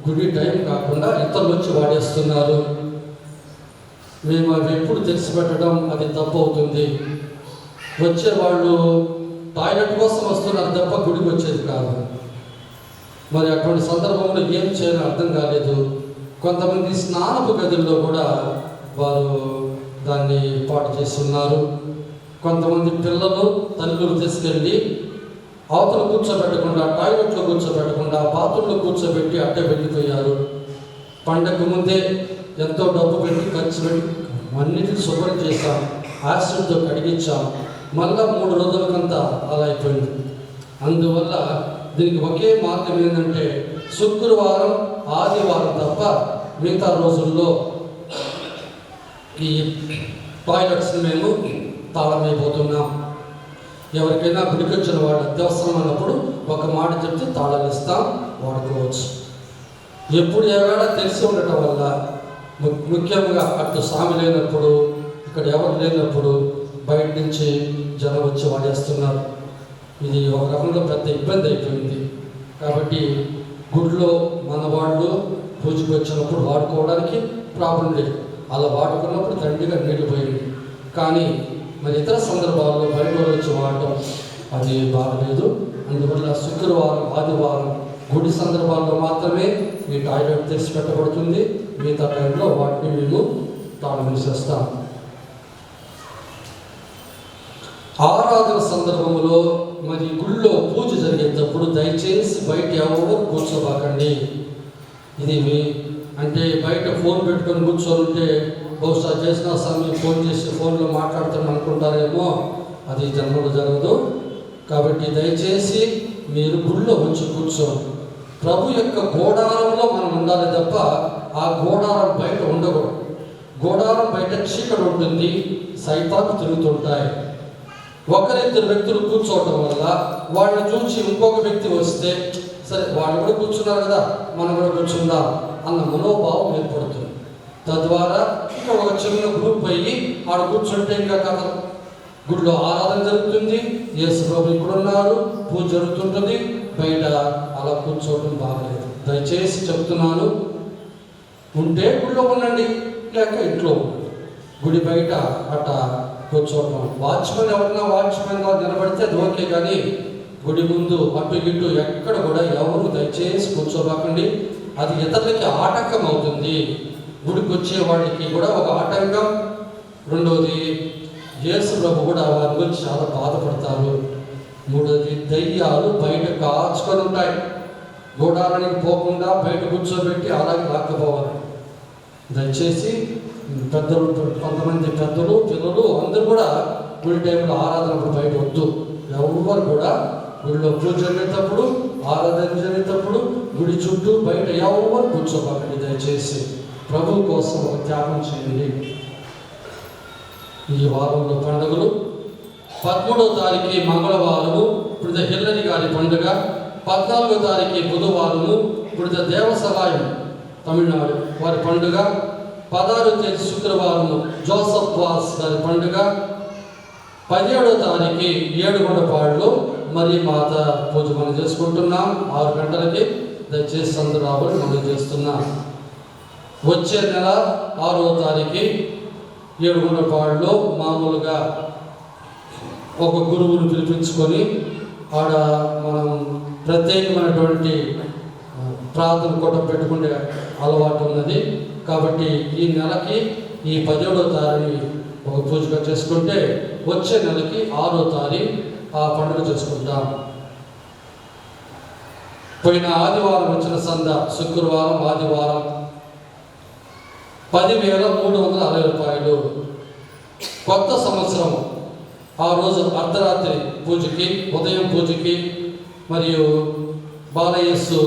గుడి టైం కాకుండా ఇతరులు వచ్చి వాడేస్తున్నారు. మేము అవి ఎప్పుడు తెచ్చిపెట్టడం అది తప్పు అవుతుంది. వచ్చే వాళ్ళు టాయిలెట్ కోసం వస్తున్నారు తప్ప గుడికి వచ్చేది కాదు. మరి అటువంటి సందర్భంలో ఏం చేయాలో అర్థం కాలేదు. కొంతమంది స్నానపు గదుల్లో కూడా వారు దాన్ని పాటు చేస్తున్నారు. కొంతమంది పిల్లలు తల్లులు తీసుకెళ్ళి అవతల కూర్చోబెట్టకుండా, టాయిలెట్లో కూర్చోబెట్టకుండా బాత్రూంలో కూర్చోబెట్టి అట్టే వెళ్ళిపోయారు. పండగకు ముందే ఎంతో డబ్బు పెట్టి ఖర్చు పెట్టి అన్నిటిని శుభ్రం చేశాం, యాసిడ్తో కడిగించాం. మళ్ళా 3 రోజులకంతా అలా అయిపోయింది. అందువల్ల దీనికి ఒకే మార్గం ఏంటంటే శుక్రవారం, ఆదివారం తప్ప మిగతా రోజుల్లో ఈ టాయిలెట్స్ని మేము తాళం అయిపోతున్నాం. ఎవరికైనా గుడికి వచ్చిన వాళ్ళు అత్యవసరం అన్నప్పుడు ఒక మాట చెప్తే తాళాలు ఇస్తాం, వాడుకోవచ్చు. ఎప్పుడు ఏమైనా తెలిసి ఉండటం వల్ల ముఖ్యంగా అటు స్వామి లేనప్పుడు, ఇక్కడ ఎవరు లేనప్పుడు బయట నుంచి జనం వచ్చి వాడేస్తున్నారు. ఇది ఒక రకంగా పెద్ద ఇబ్బంది అయిపోయింది. కాబట్టి గుడిలో మన వాళ్ళు పూజకు వచ్చినప్పుడు వాడుకోవడానికి ప్రాబ్లం లేదు. అలా వాడుకున్నప్పుడు తండ్రిగా నీళ్ళు పోయింది. కానీ మరి ఇతర సందర్భాల్లో బయట వచ్చి వాడటం అది బాగలేదు. అందువల్ల శుక్రవారం, ఆదివారం గుడి సందర్భాల్లో మాత్రమే ఈ టాయిలెట్ తెరిచి పెట్టబడుతుంది. మిగతా టైంలో వాటిని మేము తాళం వేసేస్తాం. ఆరాధన సందర్భంలో మరి గుళ్ళో పూజ జరిగేటప్పుడు దయచేసి బయట ఎవరు కూర్చోబాకండి. ఇది అంటే బయట ఫోన్ పెట్టుకొని కూర్చొని ఉంటే బహుశా చేసిన సమయం ఫోన్ చేసి ఫోన్లో మాట్లాడుతాను అనుకుంటారేమో, అది జన్మలో జరగదు. కాబట్టి దయచేసి మీరు గుళ్ళో వచ్చి కూర్చోండి. ప్రభు యొక్క గోడారంలో మనం ఉండాలి తప్ప ఆ గోడారం బయట ఉండకూడదు. గోడారం బయట చీకటి ఉంటుంది, సైతాలు తిరుగుతుంటాయి. 1-2 వ్యక్తులు కూర్చోవటం వల్ల వాళ్ళని చూసి ఇంకొక వ్యక్తి వస్తే సరే వాళ్ళు కూడా కూర్చున్నారు కదా మనం కూడా కూర్చుందాం అన్న మనోభావం ఏర్పడుతుంది. తద్వారా ఇక్కడ ఒక చిన్న గ్రూప్ అయ్యి ఆడ కూర్చుంటే ఇంకా కథ గుడిలో ఆరాధన జరుగుతుంది, యేసు ప్రభు ఇక్కడ ఉన్నారు, పూజ జరుగుతుంటుంది. బయట అలా కూర్చోవడం బాగలేదు. దయచేసి చెప్తున్నాను, ఉంటే గుడిలో ఉండండి, లేక ఇంట్లో గుడి బయట అట్ట కూర్చోవడం. వాచ్మెన్ ఎవరైనా వాచ్మెన్గా నిలబడితే అది ఓకే, కానీ గుడి ముందు అటు ఇటు ఎక్కడ కూడా ఎవరు దయచేసి కూర్చోబాకండి. అది ఇతరులకి ఆటంకం అవుతుంది. గుడికి వచ్చే వాళ్ళకి కూడా ఒక ఆటంకం. రెండవది యేసు ప్రభు కూడా వారి గురించి చాలా బాధపడతారు. మూడవది దయ్యాలు బయట కాచుకొని ఉంటాయి. గోడారానికి పోకుండా బయట కూర్చోబెట్టి అలాగే లాక్కపోవాలి. దయచేసి పెద్దలు, కొంతమంది పెద్దలు, పిల్లలు అందరూ కూడా గుడి టైంలో ఆరాధనప్పుడు బయట వద్దు. ఎవరు కూడా గుడిలో పూజ జరిగేటప్పుడు, ఆరాధన జరిగేటప్పుడు గుడి చుట్టూ బయట ఎవరు కూర్చోబాకండి. దయచేసి ప్రభు కోసం ఒక త్యాగం చేయండి. ఈ వారంలో పండుగలు 13వ తారీఖు మంగళవారము పుడిత హిల్లరి గారి పండుగ, 14వ తారీఖు బుధవారము పుడిత దేవసహాయం తమిళనాడు వారి పండుగ, 16వ తేదీ శుక్రవారము జోసఫ్ వాస్ గారి పండుగ, 17వ తారీఖు ఏడుగొండపాడులో మరి మాత పూజ మనం చేసుకుంటున్నాం 6 గంటలకి. దయచేసి అందరూ రావాలి మనం చేస్తున్నాం. వచ్చే నెల 6వ తారీఖు ఏడుగొండపాడులో మామూలుగా ఒక గురువును పిలిపించుకొని ఆడ మనం ప్రత్యేకమైనటువంటి ప్రార్థన కూటం పెట్టుకుంటే అలవాటు ఉన్నది. కాబట్టి ఈ నెలకి ఈ 10వ తారీఖు ఒక పూజగా చేసుకుంటే వచ్చే నెలకి 6వ తారీఖు ఆ పండుగ చేసుకుంటాం. పోయిన ఆదివారం వచ్చిన సంద శుక్రవారం ఆదివారం 10,360 రూపాయలు. కొత్త సంవత్సరం ఆ రోజు అర్ధరాత్రి పూజకి, ఉదయం పూజకి మరియు బాలయేసు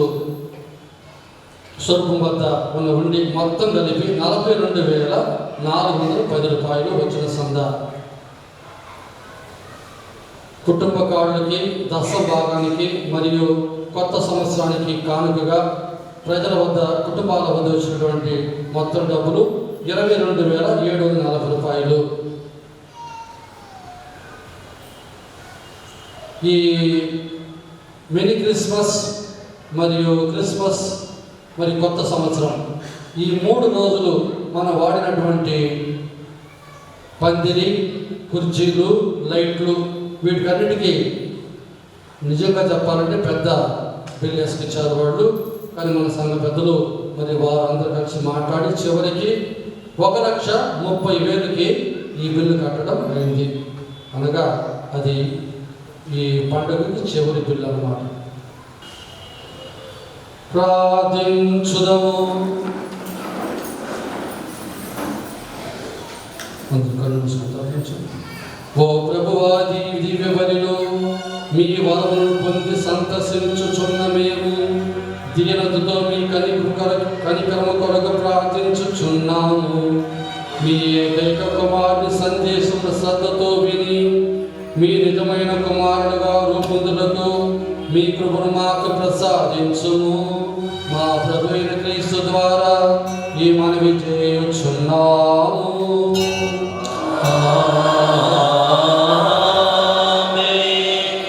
స్వరూపం వద్ద ఉన్న ఉండి మొత్తం కలిపి 42,410 రూపాయలు వచ్చిన సంద. కుటుంబ కాళ్ళకి, దశ భాగానికి మరియు కొత్త సంవత్సరానికి కానుకగా ప్రజల వద్ద, కుటుంబాల వద్ద వచ్చినటువంటి మొత్తం డబ్బులు 22,740 రూపాయలు. ఈ మినీ క్రిస్మస్ మరియు క్రిస్మస్ మరియు కొత్త సంవత్సరం ఈ 3 రోజులు మనం వాడినటువంటి పందిరి, కుర్చీలు, లైట్లు వీటికన్నిటికీ నిజంగా చెప్పాలంటే పెద్ద బిల్ వేసుకొచ్చారు వాళ్ళు. కానీ మన సంఘ పెద్దలు మరి వారు అందరూ కలిసి మాట్లాడి చివరికి 1,30,000కి ఈ బిల్లు కట్టడం అయింది. అనగా అది ఈ పండుగకి చివరి బిల్లు అన్నమాట. ప్రార్థించుదము. ఓ ప్రభువా, దివ్య బలిలో మీ వరములను పొంది సంతసించుచున్న మేము దీనతతో మీ కనికరము కొరకు ప్రార్థించుచున్నాము. మీ ఏకైక కుమారుని సందేశం శ్రద్ధతో విని మీ నిజమైన కుమారుడుగా రూపొందుటకు మీ కృపను మాకు ప్రసాదించుము. మా ప్రభు అయిన క్రీస్తు ద్వారా ఈ మనవి చేయుచున్నాము.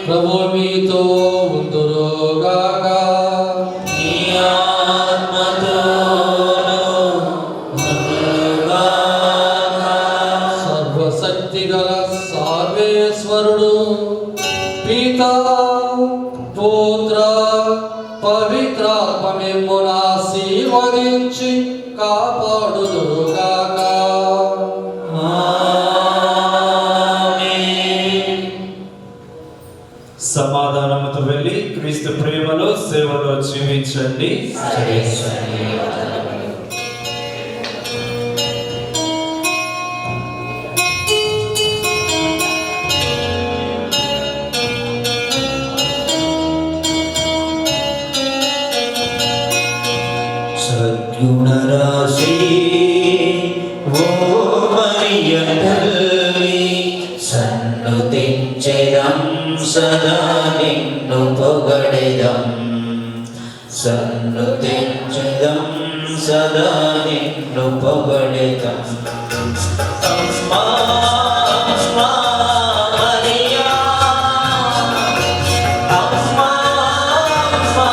ప్రభు మీతో ఉందురుగాక. సర్వశక్తి గల సర్వేశ్వరుడు పితా పుత్ర పవిత్రాత్మ మిమ్మును ఆశీర్వదించి కాపాడుదురుగాక. సమాధానముతో వెళ్ళి క్రీస్తు ప్రేమలో సేవలో జీవించండి. సద్గుణరాశి ఓ మరియ తల్లి, సన్నుతించెదం సదా నిన్ను పొగడెదం. సన్నుతించెదం సదా నిన్ను పొగడెదం. అమ్మా అమ్మా మరియా, అమ్మా అమ్మా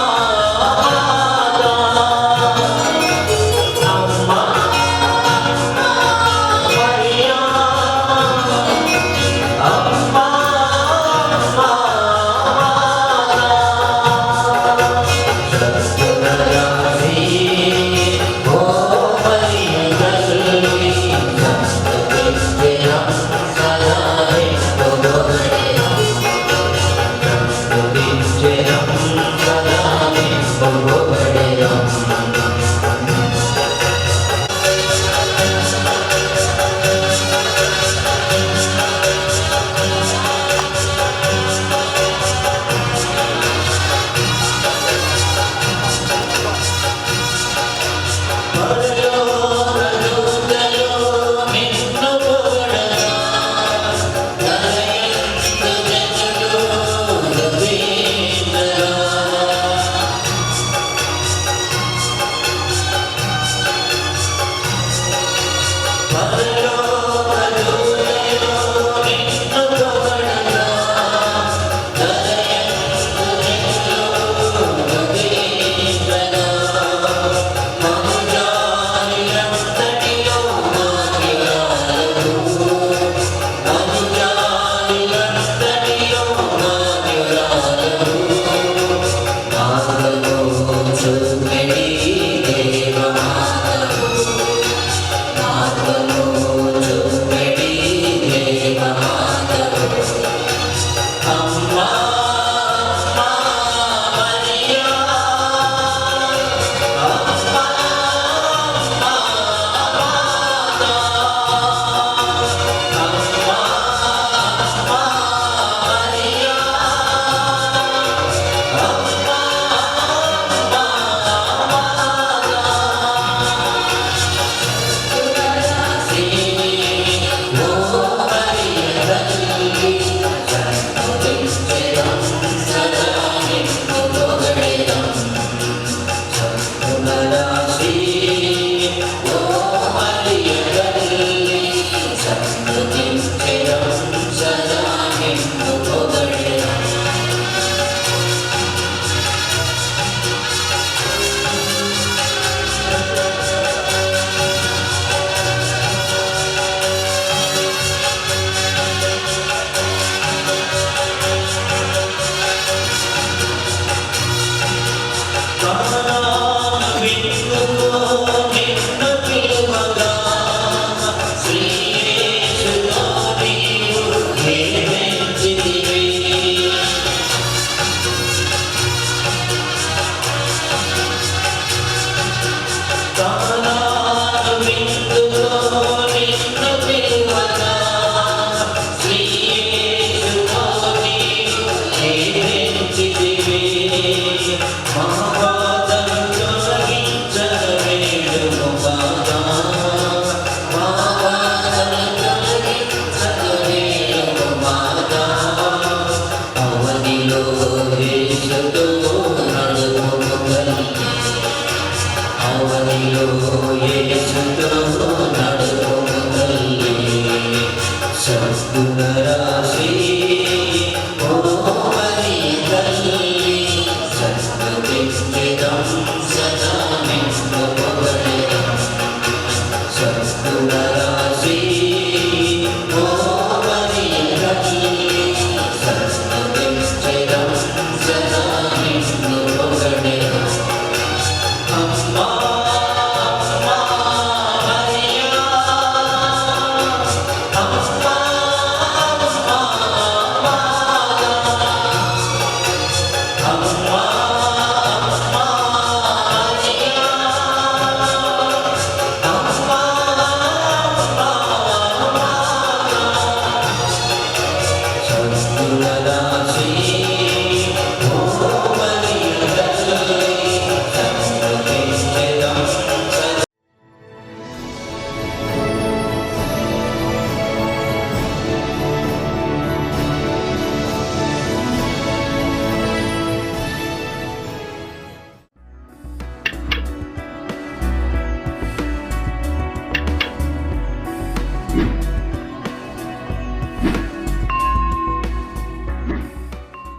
Hallelujah.